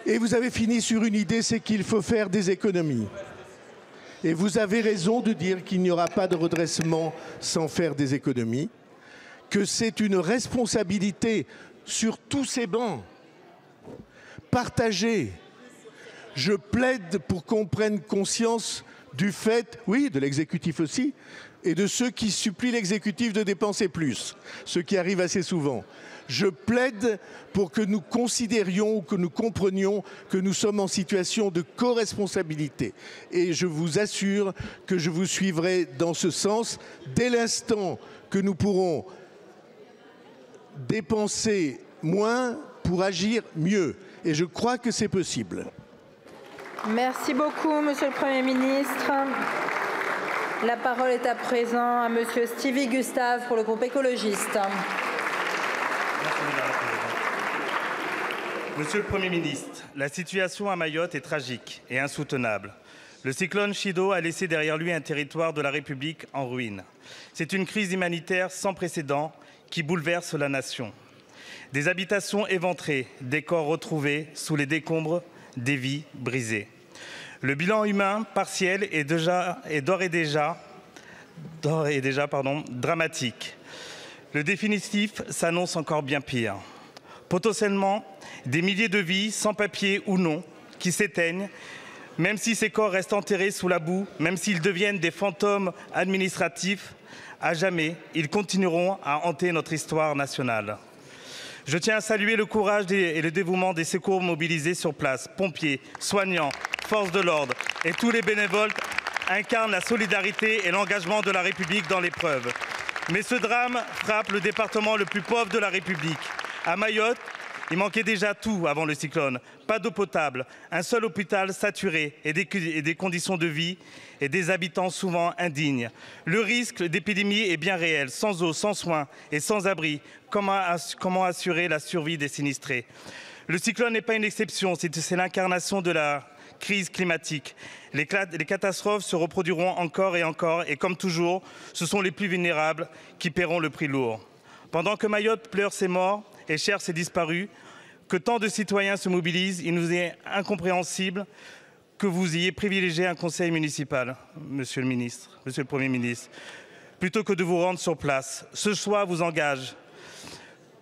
Et vous avez fini sur une idée, c'est qu'il faut faire des économies. Et vous avez raison de dire qu'il n'y aura pas de redressement sans faire des économies, que c'est une responsabilité sur tous ces bancs, partagée. Je plaide pour qu'on prenne conscience du fait, oui, de l'exécutif aussi, et de ceux qui supplient l'exécutif de dépenser plus, ce qui arrive assez souvent. Je plaide pour que nous considérions, que nous comprenions que nous sommes en situation de co-responsabilité. Et je vous assure que je vous suivrai dans ce sens dès l'instant que nous pourrons dépenser moins pour agir mieux. Et je crois que c'est possible. Merci beaucoup, Monsieur le Premier ministre. La parole est à présent à Monsieur Stevie Gustave pour le groupe écologiste. Merci, Madame la Présidente. Monsieur le Premier ministre, la situation à Mayotte est tragique et insoutenable. Le cyclone Chido a laissé derrière lui un territoire de la République en ruine. C'est une crise humanitaire sans précédent qui bouleverse la nation. Des habitations éventrées, des corps retrouvés sous les décombres, des vies brisées. Le bilan humain partiel est d'ores et déjà dramatique. Le définitif s'annonce encore bien pire. Potentiellement, des milliers de vies, sans papier ou non, qui s'éteignent, même si ces corps restent enterrés sous la boue, même s'ils deviennent des fantômes administratifs, à jamais, ils continueront à hanter notre histoire nationale. Je tiens à saluer le courage et le dévouement des secours mobilisés sur place. Pompiers, soignants, forces de l'ordre et tous les bénévoles incarnent la solidarité et l'engagement de la République dans l'épreuve. Mais ce drame frappe le département le plus pauvre de la République. À Mayotte, il manquait déjà tout avant le cyclone. Pas d'eau potable, un seul hôpital saturé et des conditions de vie et des habitants souvent indignes. Le risque d'épidémie est bien réel. Sans eau, sans soins et sans abri, comment assurer la survie des sinistrés? Le cyclone n'est pas une exception, c'est l'incarnation de la crise climatique. Les catastrophes se reproduiront encore et comme toujours, ce sont les plus vulnérables qui paieront le prix lourd. Pendant que Mayotte pleure ses morts et cherche ses disparus, que tant de citoyens se mobilisent, il nous est incompréhensible que vous ayez privilégié un conseil municipal, Monsieur le ministre, Monsieur le Premier ministre, plutôt que de vous rendre sur place. Ce choix vous engage.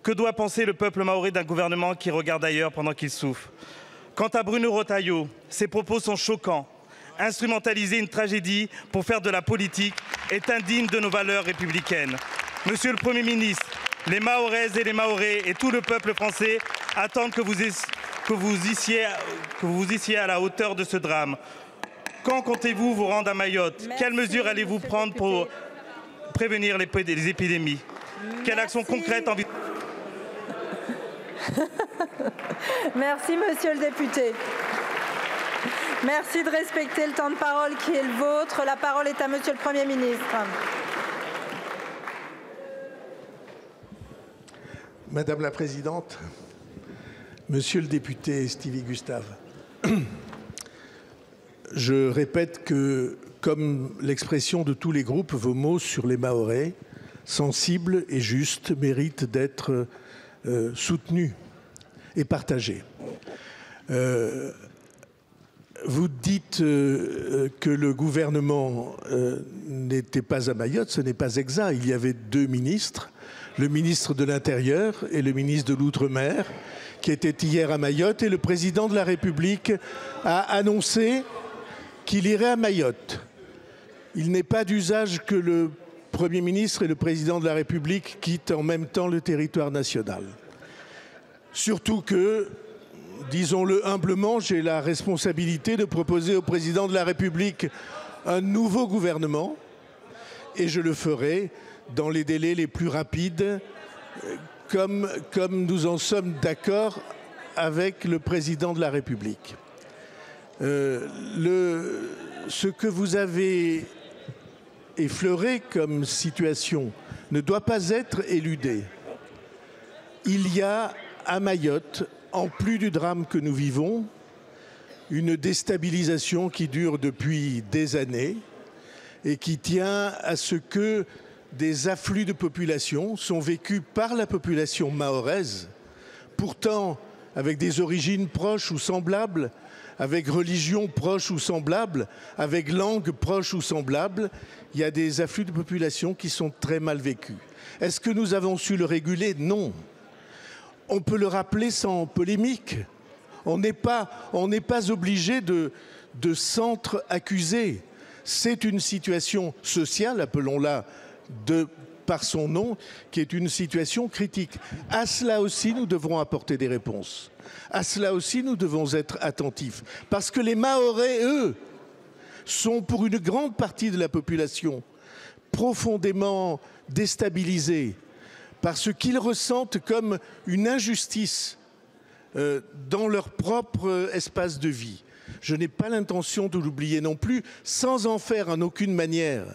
Que doit penser le peuple mahorais d'un gouvernement qui regarde ailleurs pendant qu'il souffre? Quant à Bruno Retailleau, ses propos sont choquants. Instrumentaliser une tragédie pour faire de la politique est indigne de nos valeurs républicaines. Monsieur le Premier ministre, les Mahoraises et les Mahorais et tout le peuple français attendent que vous issiez à la hauteur de ce drame. Quand comptez-vous vous rendre à Mayotte? Quelles mesures allez-vous prendre pour prévenir les épidémies? Quelle action concrète envisagez-vous? Merci, monsieur le député. Merci de respecter le temps de parole qui est le vôtre. La parole est à monsieur le Premier ministre. Madame la Présidente, Monsieur le député Stevie Gustave, je répète que, comme l'expression de tous les groupes, vos mots sur les Mahorais, sensibles et justes, méritent d'être soutenus et partagés. Vous dites que le gouvernement n'était pas à Mayotte, ce n'est pas exact. Il y avait deux ministres, le ministre de l'Intérieur et le ministre de l'Outre-mer, qui étaient hier à Mayotte, et le président de la République a annoncé qu'il irait à Mayotte. Il n'est pas d'usage que le Premier ministre et le président de la République quittent en même temps le territoire national. Surtout que, disons-le humblement, j'ai la responsabilité de proposer au président de la République un nouveau gouvernement, et je le ferai dans les délais les plus rapides, comme nous en sommes d'accord avec le président de la République. Ce que vous avez effleuré comme situation ne doit pas être éludé. Il y a à Mayotte, en plus du drame que nous vivons, une déstabilisation qui dure depuis des années et qui tient à ce que des afflux de population sont vécus par la population mahoraise, pourtant avec des origines proches ou semblables, avec religion proche ou semblable, avec langue proche ou semblable. Il y a des afflux de population qui sont très mal vécus. Est-ce que nous avons su le réguler? Non. On peut le rappeler sans polémique. On n'est pas obligé de s'entre-accuser. C'est une situation sociale, appelons-la par son nom, qui est une situation critique. À cela aussi, nous devrons apporter des réponses. À cela aussi, nous devons être attentifs. Parce que les Mahorais, eux, sont pour une grande partie de la population profondément déstabilisés par ce qu'ils ressentent comme une injustice dans leur propre espace de vie. Je n'ai pas l'intention de l'oublier non plus, sans en faire en aucune manière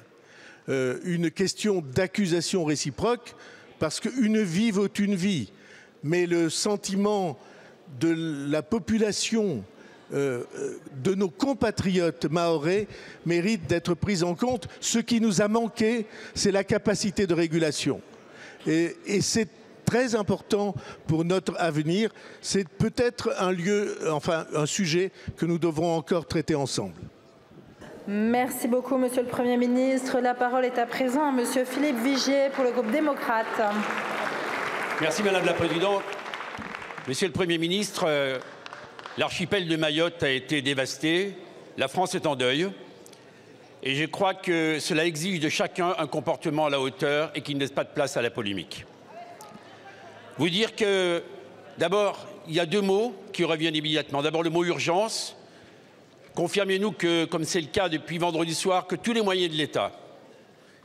une question d'accusation réciproque, parce qu'une vie vaut une vie. mais le sentiment de la population, de nos compatriotes mahorais mérite d'être pris en compte. Ce qui nous a manqué, c'est la capacité de régulation. Et c'est très important pour notre avenir. C'est peut-être un sujet que nous devrons encore traiter ensemble. Merci beaucoup, Monsieur le Premier ministre. La parole est à présent à Monsieur Philippe Vigier pour le groupe démocrate. Merci, Madame la Présidente. Monsieur le Premier ministre, l'archipel de Mayotte a été dévasté. La France est en deuil. Et je crois que cela exige de chacun un comportement à la hauteur et qu'il ne laisse pas de place à la polémique. Vous dire que, d'abord, il y a deux mots qui reviennent immédiatement. D'abord, le mot urgence. Confirmez-nous que, comme c'est le cas depuis vendredi soir, que tous les moyens de l'État,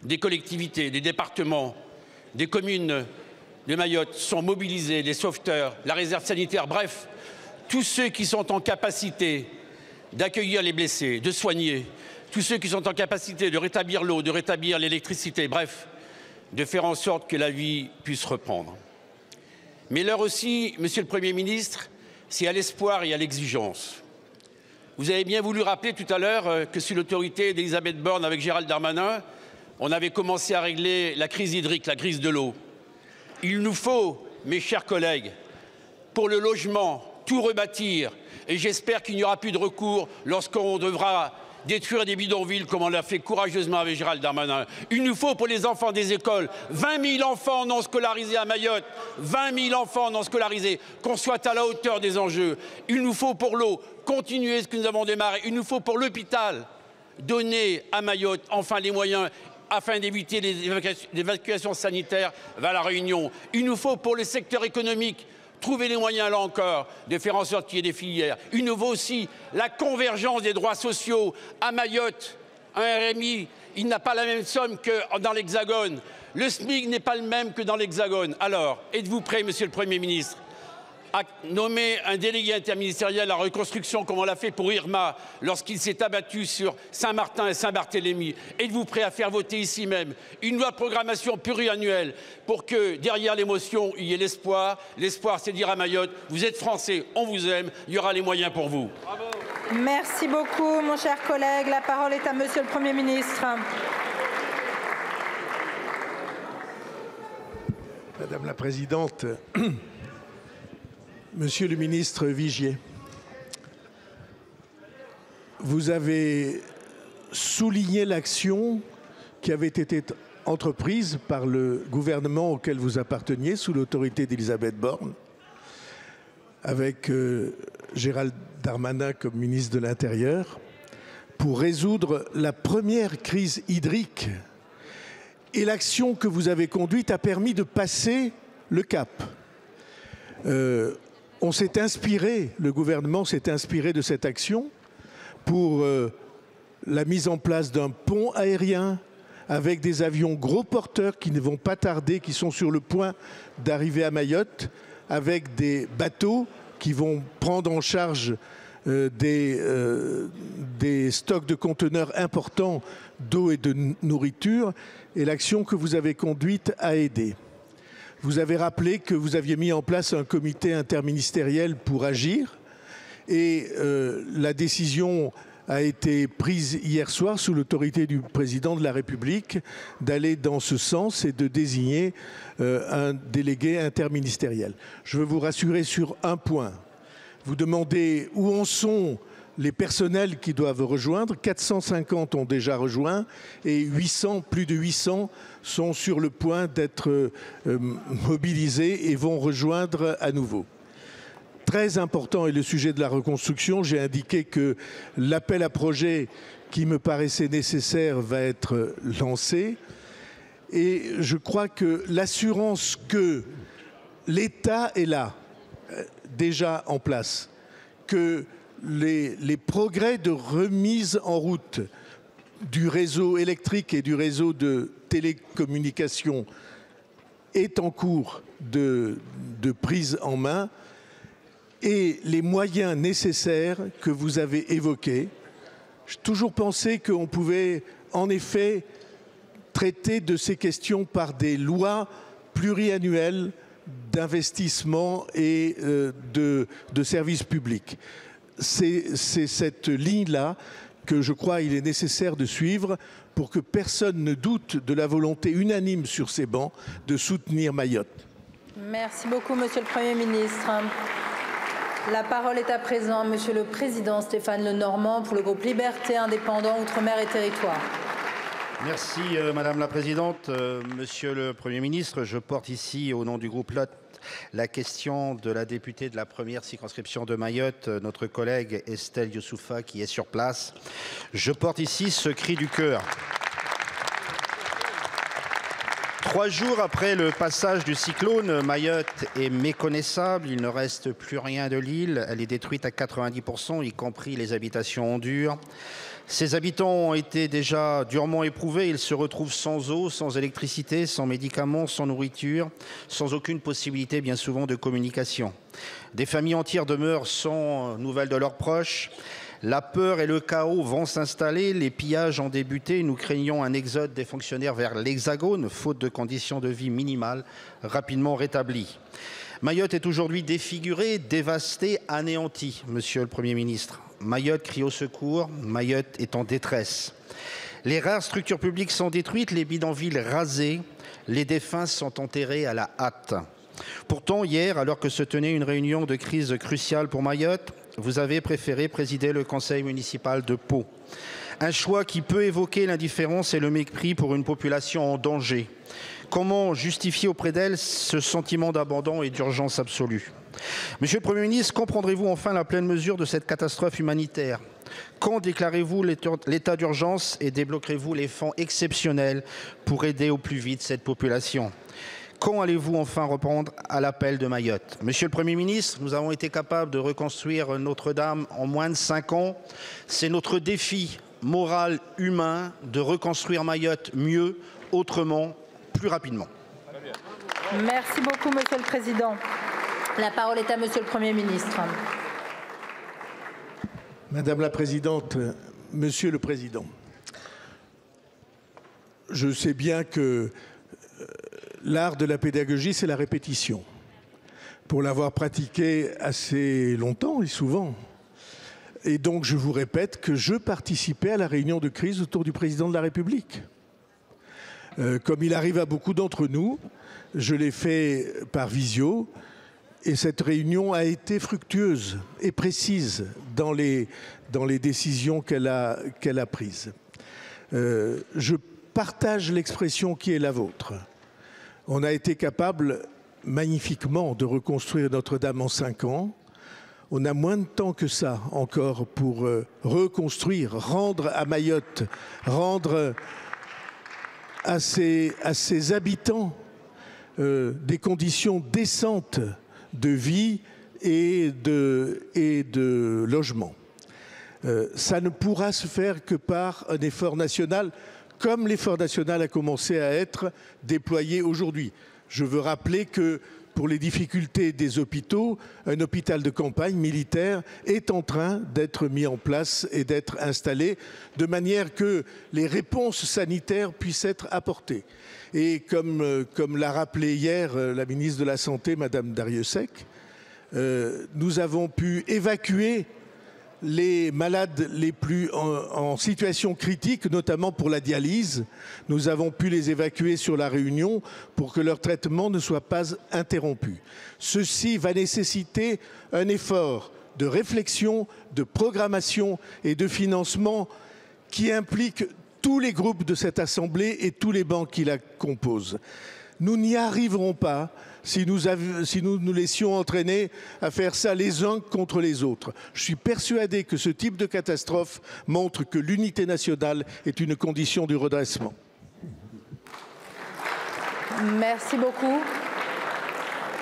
des collectivités, des départements, des communes de Mayotte sont mobilisés, les sauveteurs, la réserve sanitaire, bref, tous ceux qui sont en capacité d'accueillir les blessés, de soigner, tous ceux qui sont en capacité de rétablir l'eau, de rétablir l'électricité, bref, de faire en sorte que la vie puisse reprendre. Mais l'heure aussi, Monsieur le Premier ministre, c'est à l'espoir et à l'exigence. Vous avez bien voulu rappeler tout à l'heure que sous l'autorité d'Elisabeth Borne avec Gérald Darmanin, on avait commencé à régler la crise hydrique, la crise de l'eau. Il nous faut, mes chers collègues, pour le logement, tout rebâtir. Et j'espère qu'il n'y aura plus de recours lorsqu'on devra détruire des bidonvilles comme on l'a fait courageusement avec Gérald Darmanin. Il nous faut pour les enfants des écoles, 20 000 enfants non scolarisés à Mayotte, 20 000 enfants non scolarisés, qu'on soit à la hauteur des enjeux. Il nous faut pour l'eau continuer ce que nous avons démarré. Il nous faut pour l'hôpital donner à Mayotte enfin les moyens afin d'éviter les évacuations sanitaires vers la Réunion. Il nous faut pour le secteur économique trouver les moyens, là encore, de faire en sorte qu'il y ait des filières. Il nous faut aussi la convergence des droits sociaux. À Mayotte, un RMI, il n'a pas la même somme que dans l'Hexagone. Le SMIC n'est pas le même que dans l'Hexagone. Alors, êtes-vous prêt, Monsieur le Premier ministre, à nommer un délégué interministériel à la reconstruction, comme on l'a fait pour Irma, lorsqu'il s'est abattu sur Saint-Martin et Saint-Barthélemy? Êtes-vous prêt à faire voter ici même une loi de programmation pluriannuelle pour que, derrière l'émotion, il y ait l'espoir? L'espoir, c'est dire à Mayotte, vous êtes Français, on vous aime, il y aura les moyens pour vous. Bravo. Merci beaucoup, mon cher collègue. La parole est à Monsieur le Premier ministre. Madame la Présidente, Monsieur le ministre Vigier, vous avez souligné l'action qui avait été entreprise par le gouvernement auquel vous apparteniez, sous l'autorité d'Elisabeth Borne, avec Gérald Darmanin comme ministre de l'Intérieur, pour résoudre la première crise hydrique. Et l'action que vous avez conduite a permis de passer le cap. On s'est inspiré, le gouvernement s'est inspiré de cette action pour la mise en place d'un pont aérien avec des avions gros porteurs qui ne vont pas tarder, qui sont sur le point d'arriver à Mayotte, avec des bateaux qui vont prendre en charge des stocks de conteneurs importants d'eau et de nourriture. Et l'action que vous avez conduite a aidé. Vous avez rappelé que vous aviez mis en place un comité interministériel pour agir et la décision a été prise hier soir sous l'autorité du président de la République d'aller dans ce sens et de désigner un délégué interministériel. Je veux vous rassurer sur un point. Vous demandez où en sont les personnels qui doivent rejoindre. 450 ont déjà rejoint et plus de 800 sont sur le point d'être mobilisés et vont rejoindre à nouveau. Très important est le sujet de la reconstruction. J'ai indiqué que l'appel à projet qui me paraissait nécessaire va être lancé. Et je crois que l'assurance que l'État est là, déjà en place, que les progrès de remise en route du réseau électrique et du réseau de télécommunications est en cours de prise en main et les moyens nécessaires que vous avez évoqués. J'ai toujours pensé qu'on pouvait en effet traiter de ces questions par des lois pluriannuelles d'investissement et de services publics. C'est cette ligne-là que je crois il est nécessaire de suivre pour que personne ne doute de la volonté unanime sur ces bancs de soutenir Mayotte. Merci beaucoup, Monsieur le Premier ministre. La parole est à présent Monsieur le Président Stéphane Lenormand pour le groupe Liberté, Indépendants, Outre-mer et Territoires. Merci Madame la Présidente. Monsieur le Premier ministre, je porte ici au nom du groupe LOT la question de la députée de la première circonscription de Mayotte, notre collègue Estelle Youssoufa, qui est sur place. Je porte ici ce cri du cœur. 3 jours après le passage du cyclone, Mayotte est méconnaissable. Il ne reste plus rien de l'île. Elle est détruite à 90%, y compris les habitations en dur. Ses habitants ont été déjà durement éprouvés. Ils se retrouvent sans eau, sans électricité, sans médicaments, sans nourriture, sans aucune possibilité, bien souvent, de communication. Des familles entières demeurent sans nouvelles de leurs proches. La peur et le chaos vont s'installer. Les pillages ont débuté. Nous craignons un exode des fonctionnaires vers l'Hexagone, faute de conditions de vie minimales rapidement rétablies. Mayotte est aujourd'hui défigurée, dévastée, anéantie, Monsieur le Premier ministre. Mayotte crie au secours, Mayotte est en détresse. Les rares structures publiques sont détruites, les bidonvilles rasés, les défunts sont enterrés à la hâte. Pourtant, hier, alors que se tenait une réunion de crise cruciale pour Mayotte, vous avez préféré présider le conseil municipal de Pau. Un choix qui peut évoquer l'indifférence et le mépris pour une population en danger. Comment justifier auprès d'elle ce sentiment d'abandon et d'urgence absolue? Monsieur le Premier ministre, comprendrez-vous enfin la pleine mesure de cette catastrophe humanitaire? Quand déclarez-vous l'état d'urgence et débloquerez-vous les fonds exceptionnels pour aider au plus vite cette population? Quand allez-vous enfin répondre à l'appel de Mayotte? Monsieur le Premier ministre, nous avons été capables de reconstruire Notre-Dame en moins de 5 ans. C'est notre défi moral, humain, de reconstruire Mayotte mieux, autrement, plus rapidement. Merci beaucoup, Monsieur le Président. La parole est à Monsieur le Premier ministre. Madame la Présidente, Monsieur le Président, je sais bien que l'art de la pédagogie, c'est la répétition. Pour l'avoir pratiqué assez longtemps et souvent. Et donc, je vous répète que je participais à la réunion de crise autour du Président de la République. Comme il arrive à beaucoup d'entre nous, je l'ai fait par visio. Et cette réunion a été fructueuse et précise dans les décisions qu'elle a prises. Je partage l'expression qui est la vôtre. On a été capable magnifiquement de reconstruire Notre-Dame en 5 ans. On a moins de temps que ça encore pour reconstruire, rendre à Mayotte, rendre à ses habitants des conditions décentes de vie et de logement. Ça ne pourra se faire que par un effort national, comme l'effort national a commencé à être déployé aujourd'hui. Je veux rappeler que pour les difficultés des hôpitaux, un hôpital de campagne militaire est en train d'être mis en place et d'être installé de manière que les réponses sanitaires puissent être apportées. Et comme l'a rappelé hier la ministre de la Santé, Madame Darrieussecq, nous avons pu évacuer les malades les plus en situation critique, notamment pour la dialyse. Nous avons pu les évacuer sur la Réunion pour que leur traitement ne soit pas interrompu. Ceci va nécessiter un effort de réflexion, de programmation et de financement qui implique tous les groupes de cette Assemblée et tous les bancs qui la composent. Nous n'y arriverons pas si nous nous laissions entraîner à faire ça les uns contre les autres. Je suis persuadé que ce type de catastrophe montre que l'unité nationale est une condition du redressement. Merci beaucoup.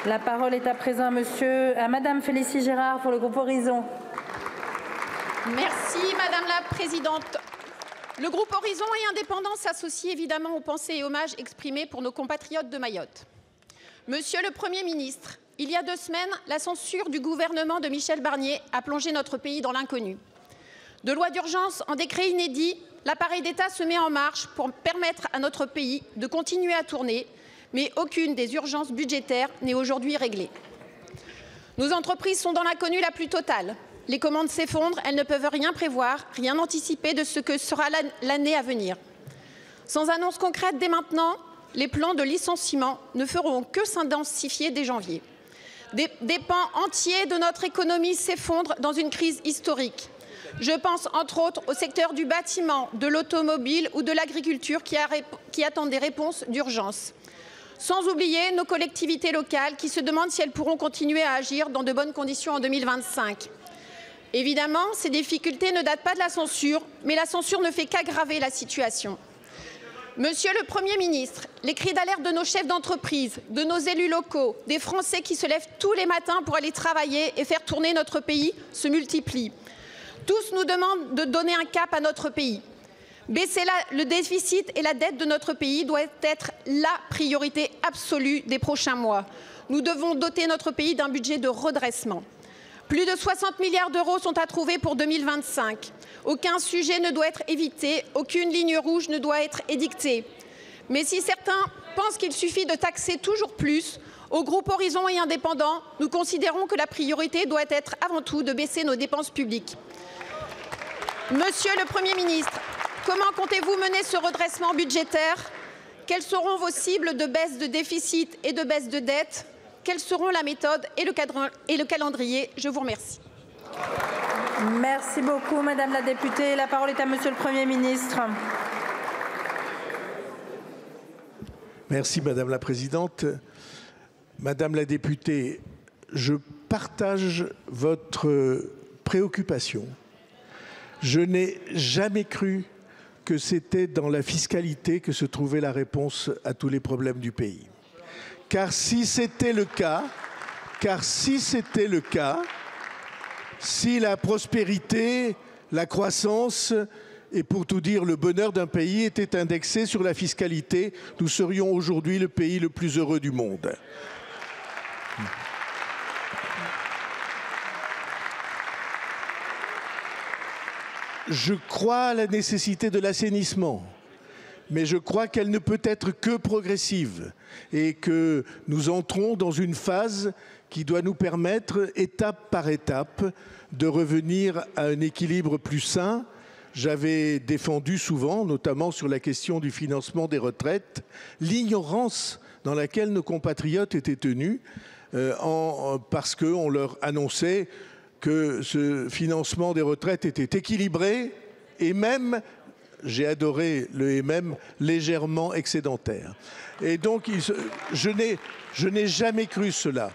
La parole est à présent à Madame Félicie Gérard pour le groupe Horizon. Merci Madame la Présidente. Le groupe Horizon et Indépendants s'associe évidemment aux pensées et hommages exprimés pour nos compatriotes de Mayotte. Monsieur le Premier ministre, il y a 2 semaines, la censure du gouvernement de Michel Barnier a plongé notre pays dans l'inconnu. De loi d'urgence en décret inédit, l'appareil d'État se met en marche pour permettre à notre pays de continuer à tourner, Mais aucune des urgences budgétaires n'est aujourd'hui réglée. Nos entreprises sont dans l'inconnu la plus totale. Les commandes s'effondrent, elles ne peuvent rien prévoir, rien anticiper de ce que sera l'année à venir. Sans annonce concrète dès maintenant, les plans de licenciement ne feront que s'intensifier dès janvier. Des pans entiers de notre économie s'effondrent dans une crise historique. Je pense entre autres au secteur du bâtiment, de l'automobile ou de l'agriculture qui attendent des réponses d'urgence. Sans oublier nos collectivités locales qui se demandent si elles pourront continuer à agir dans de bonnes conditions en 2025. Évidemment, ces difficultés ne datent pas de la censure, mais la censure ne fait qu'aggraver la situation. Monsieur le Premier ministre, les cris d'alerte de nos chefs d'entreprise, de nos élus locaux, des Français qui se lèvent tous les matins pour aller travailler et faire tourner notre pays se multiplient. Tous nous demandent de donner un cap à notre pays. Baisser le déficit et la dette de notre pays doit être la priorité absolue des prochains mois. Nous devons doter notre pays d'un budget de redressement. Plus de 60 milliards d'euros sont à trouver pour 2025. Aucun sujet ne doit être évité, aucune ligne rouge ne doit être édictée. Mais si certains pensent qu'il suffit de taxer toujours plus, au groupe Horizon et Indépendants, nous considérons que la priorité doit être avant tout de baisser nos dépenses publiques. Monsieur le Premier ministre, comment comptez-vous mener ce redressement budgétaire? Quelles seront vos cibles de baisse de déficit et de baisse de dette? Quelles seront la méthode et le calendrier? Je vous remercie. Merci beaucoup, Madame la députée. La parole est à Monsieur le Premier ministre. Merci, Madame la Présidente. Madame la députée, je partage votre préoccupation. Je n'ai jamais cru que c'était dans la fiscalité que se trouvait la réponse à tous les problèmes du pays. Car si c'était le cas, si la prospérité, la croissance et pour tout dire le bonheur d'un pays étaient indexés sur la fiscalité, nous serions aujourd'hui le pays le plus heureux du monde. Je crois à la nécessité de l'assainissement, mais je crois qu'elle ne peut être que progressive et que nous entrons dans une phase qui doit nous permettre, étape par étape, de revenir à un équilibre plus sain. J'avais défendu souvent, notamment sur la question du financement des retraites, l'ignorance dans laquelle nos compatriotes étaient tenus parce qu'on leur annonçait que ce financement des retraites était équilibré et même, j'ai adoré le et même, légèrement excédentaire. Et donc, je n'ai jamais cru cela.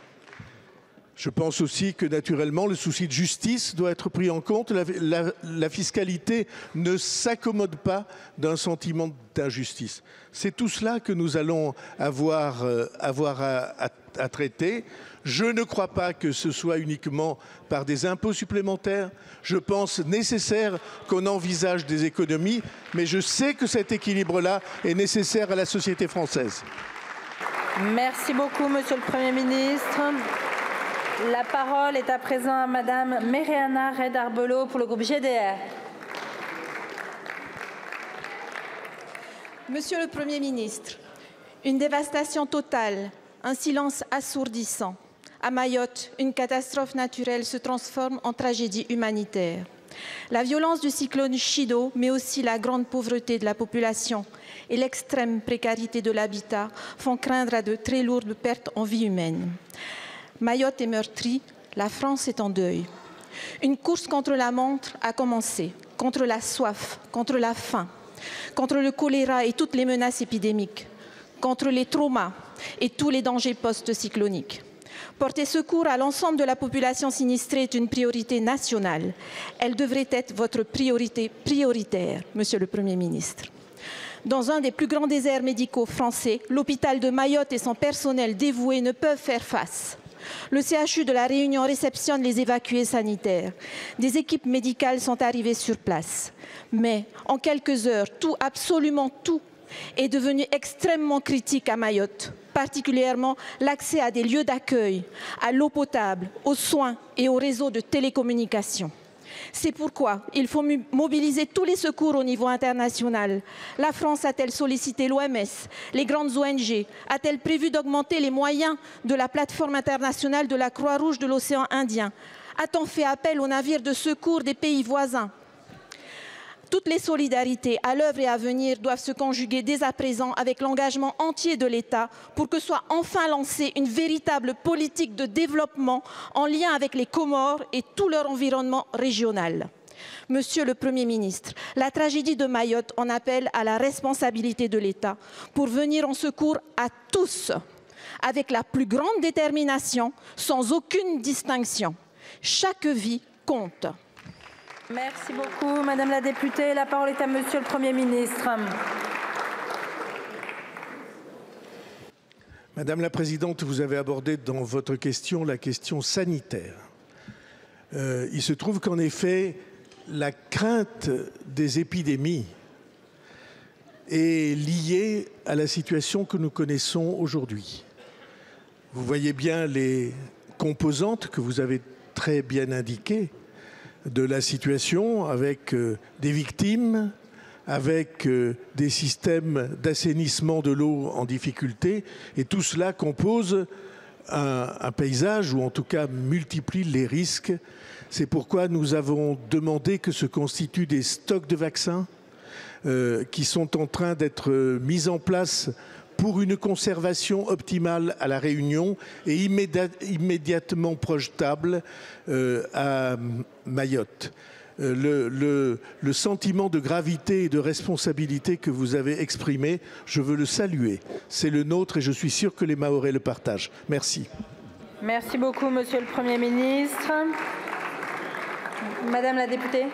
Je pense aussi que, naturellement, le souci de justice doit être pris en compte. La fiscalité ne s'accommode pas d'un sentiment d'injustice. C'est tout cela que nous allons avoir à traiter. Je ne crois pas que ce soit uniquement par des impôts supplémentaires. Je pense nécessaire qu'on envisage des économies, mais je sais que cet équilibre-là est nécessaire à la société française. Merci beaucoup, Monsieur le Premier ministre. La parole est à présent à Madame Méréana Red-Arbelot pour le groupe GDR. Monsieur le Premier ministre, une dévastation totale, un silence assourdissant. À Mayotte, une catastrophe naturelle se transforme en tragédie humanitaire. La violence du cyclone Chido, mais aussi la grande pauvreté de la population et l'extrême précarité de l'habitat font craindre à de très lourdes pertes en vie humaine. Mayotte est meurtrie, la France est en deuil. Une course contre la montre a commencé, contre la soif, contre la faim, contre le choléra et toutes les menaces épidémiques, contre les traumas et tous les dangers post-cycloniques. Porter secours à l'ensemble de la population sinistrée est une priorité nationale. Elle devrait être votre priorité prioritaire, Monsieur le Premier ministre. Dans un des plus grands déserts médicaux français, l'hôpital de Mayotte et son personnel dévoué ne peuvent faire face. Le CHU de la Réunion réceptionne les évacués sanitaires. Des équipes médicales sont arrivées sur place. Mais en quelques heures, tout, absolument tout, est devenu extrêmement critique à Mayotte, particulièrement l'accès à des lieux d'accueil, à l'eau potable, aux soins et aux réseaux de télécommunications. C'est pourquoi il faut mobiliser tous les secours au niveau international. La France a-t-elle sollicité l'OMS, les grandes ONG? A-t-elle prévu d'augmenter les moyens de la plateforme internationale de la Croix-Rouge de l'océan Indien? A-t-on fait appel aux navires de secours des pays voisins? Toutes les solidarités à l'œuvre et à venir doivent se conjuguer dès à présent avec l'engagement entier de l'État pour que soit enfin lancée une véritable politique de développement en lien avec les Comores et tout leur environnement régional. Monsieur le Premier ministre, la tragédie de Mayotte en appelle à la responsabilité de l'État pour venir en secours à tous, avec la plus grande détermination, sans aucune distinction. Chaque vie compte. Merci beaucoup, Madame la députée. La parole est à Monsieur le Premier ministre. Madame la Présidente, vous avez abordé dans votre question la question sanitaire. Il se trouve qu'en effet, la crainte des épidémies est liée à la situation que nous connaissons aujourd'hui. Vous voyez bien les composantes que vous avez très bien indiquées de la situation, avec des victimes, avec des systèmes d'assainissement de l'eau en difficulté, et tout cela compose un paysage, ou en tout cas multiplie les risques. C'est pourquoi nous avons demandé que se constituent des stocks de vaccins qui sont en train d'être mis en place pour une conservation optimale à La Réunion et immédiatement projetable à Mayotte. Le sentiment de gravité et de responsabilité que vous avez exprimé, je veux le saluer. C'est le nôtre et je suis sûr que les Mahorais le partagent. Merci. Merci beaucoup, Monsieur le Premier ministre. Madame la députée.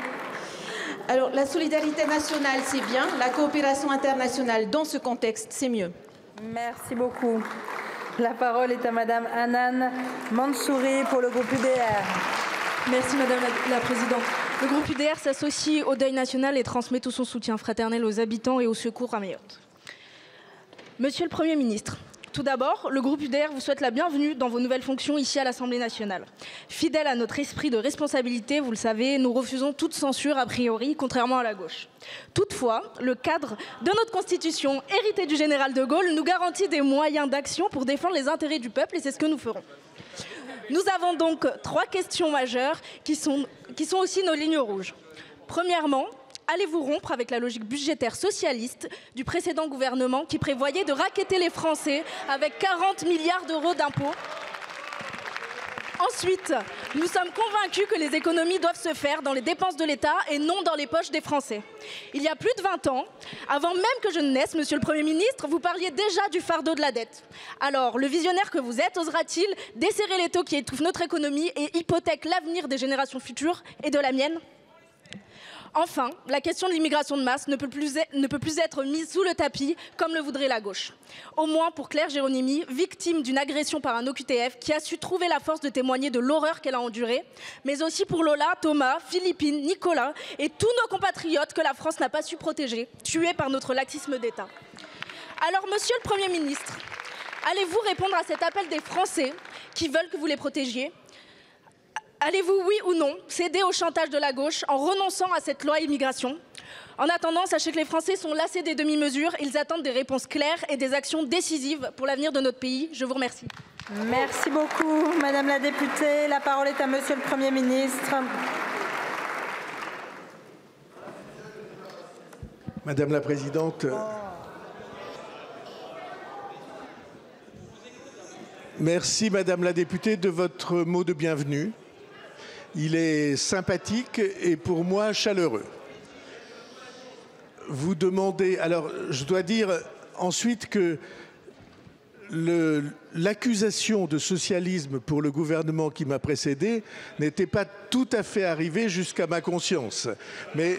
Alors, la solidarité nationale, c'est bien. La coopération internationale, dans ce contexte, c'est mieux. Merci beaucoup. La parole est à Madame Hanan Mansouri pour le groupe UDR. Merci Madame la Présidente. Le groupe UDR s'associe au deuil national et transmet tout son soutien fraternel aux habitants et au secours à Mayotte. Monsieur le Premier ministre, tout d'abord, le groupe UDR vous souhaite la bienvenue dans vos nouvelles fonctions ici à l'Assemblée nationale. Fidèle à notre esprit de responsabilité, vous le savez, nous refusons toute censure a priori, contrairement à la gauche. Toutefois, le cadre de notre Constitution, hérité du général de Gaulle, nous garantit des moyens d'action pour défendre les intérêts du peuple et c'est ce que nous ferons. Nous avons donc 3 questions majeures qui sont aussi nos lignes rouges. Premièrement, allez-vous rompre avec la logique budgétaire socialiste du précédent gouvernement qui prévoyait de racketter les Français avec 40 milliards d'euros d'impôts? Ensuite, nous sommes convaincus que les économies doivent se faire dans les dépenses de l'État et non dans les poches des Français. Il y a plus de 20 ans, avant même que je ne naisse, Monsieur le Premier ministre, vous parliez déjà du fardeau de la dette. Alors, le visionnaire que vous êtes osera-t-il desserrer l'étau qui étouffe notre économie et hypothèque l'avenir des générations futures et de la mienne ? Enfin, la question de l'immigration de masse ne peut plus être mise sous le tapis comme le voudrait la gauche. Au moins pour Claire Géronimi, victime d'une agression par un OQTF qui a su trouver la force de témoigner de l'horreur qu'elle a endurée, mais aussi pour Lola, Thomas, Philippine, Nicolas et tous nos compatriotes que la France n'a pas su protéger, tués par notre laxisme d'État. Alors, Monsieur le Premier ministre, allez-vous répondre à cet appel des Français qui veulent que vous les protégiez ? Allez-vous, oui ou non, céder au chantage de la gauche en renonçant à cette loi immigration? En attendant, sachez que les Français sont lassés des demi-mesures. Ils attendent des réponses claires et des actions décisives pour l'avenir de notre pays. Je vous remercie. Merci beaucoup, Madame la députée. La parole est à Monsieur le Premier ministre. Madame la Présidente, merci Madame la députée de votre mot de bienvenue. Il est sympathique et pour moi chaleureux. Vous demandez... Alors, je dois dire ensuite que l'accusation de socialisme pour le gouvernement qui m'a précédé n'était pas tout à fait arrivée jusqu'à ma conscience. Mais...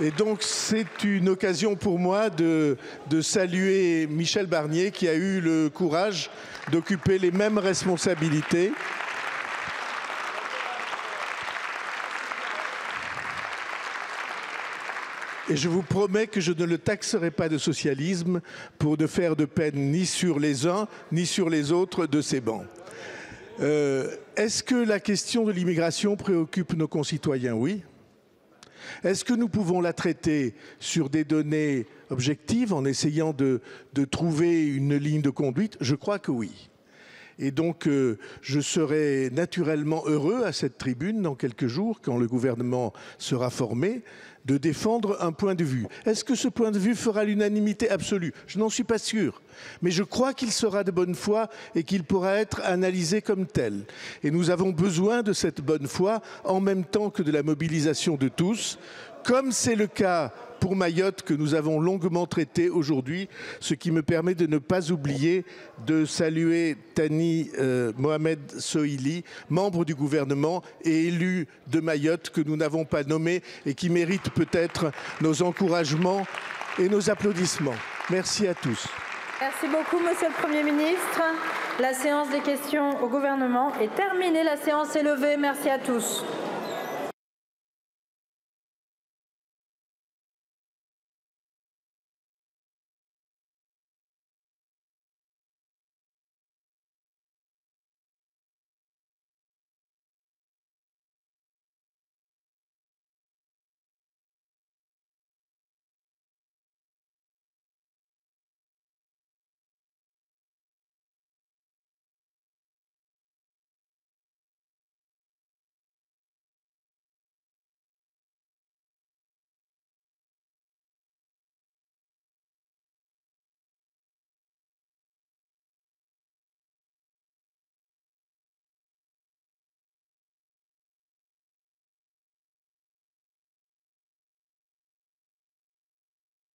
Et donc, c'est une occasion pour moi de saluer Michel Barnier qui a eu le courage d'occuper les mêmes responsabilités. Et je vous promets que je ne le taxerai pas de socialisme pour ne faire de peine ni sur les uns ni sur les autres de ces bancs. Est-ce que la question de l'immigration préoccupe nos concitoyens? Oui. Est-ce que nous pouvons la traiter sur des données objectives en essayant de trouver une ligne de conduite? Je crois que oui. Et donc, je serai naturellement heureux à cette tribune dans quelques jours, quand le gouvernement sera formé, de défendre un point de vue. Est-ce que ce point de vue fera l'unanimité absolue? Je n'en suis pas sûr. Mais je crois qu'il sera de bonne foi et qu'il pourra être analysé comme tel. Et nous avons besoin de cette bonne foi en même temps que de la mobilisation de tous, comme c'est le cas pour Mayotte que nous avons longuement traité aujourd'hui, ce qui me permet de ne pas oublier de saluer Thani Mohamed Sohili, membre du gouvernement et élu de Mayotte que nous n'avons pas nommé et qui mérite peut-être nos encouragements et nos applaudissements. Merci à tous. Merci beaucoup, Monsieur le Premier ministre. La séance des questions au gouvernement est terminée. La séance est levée. Merci à tous.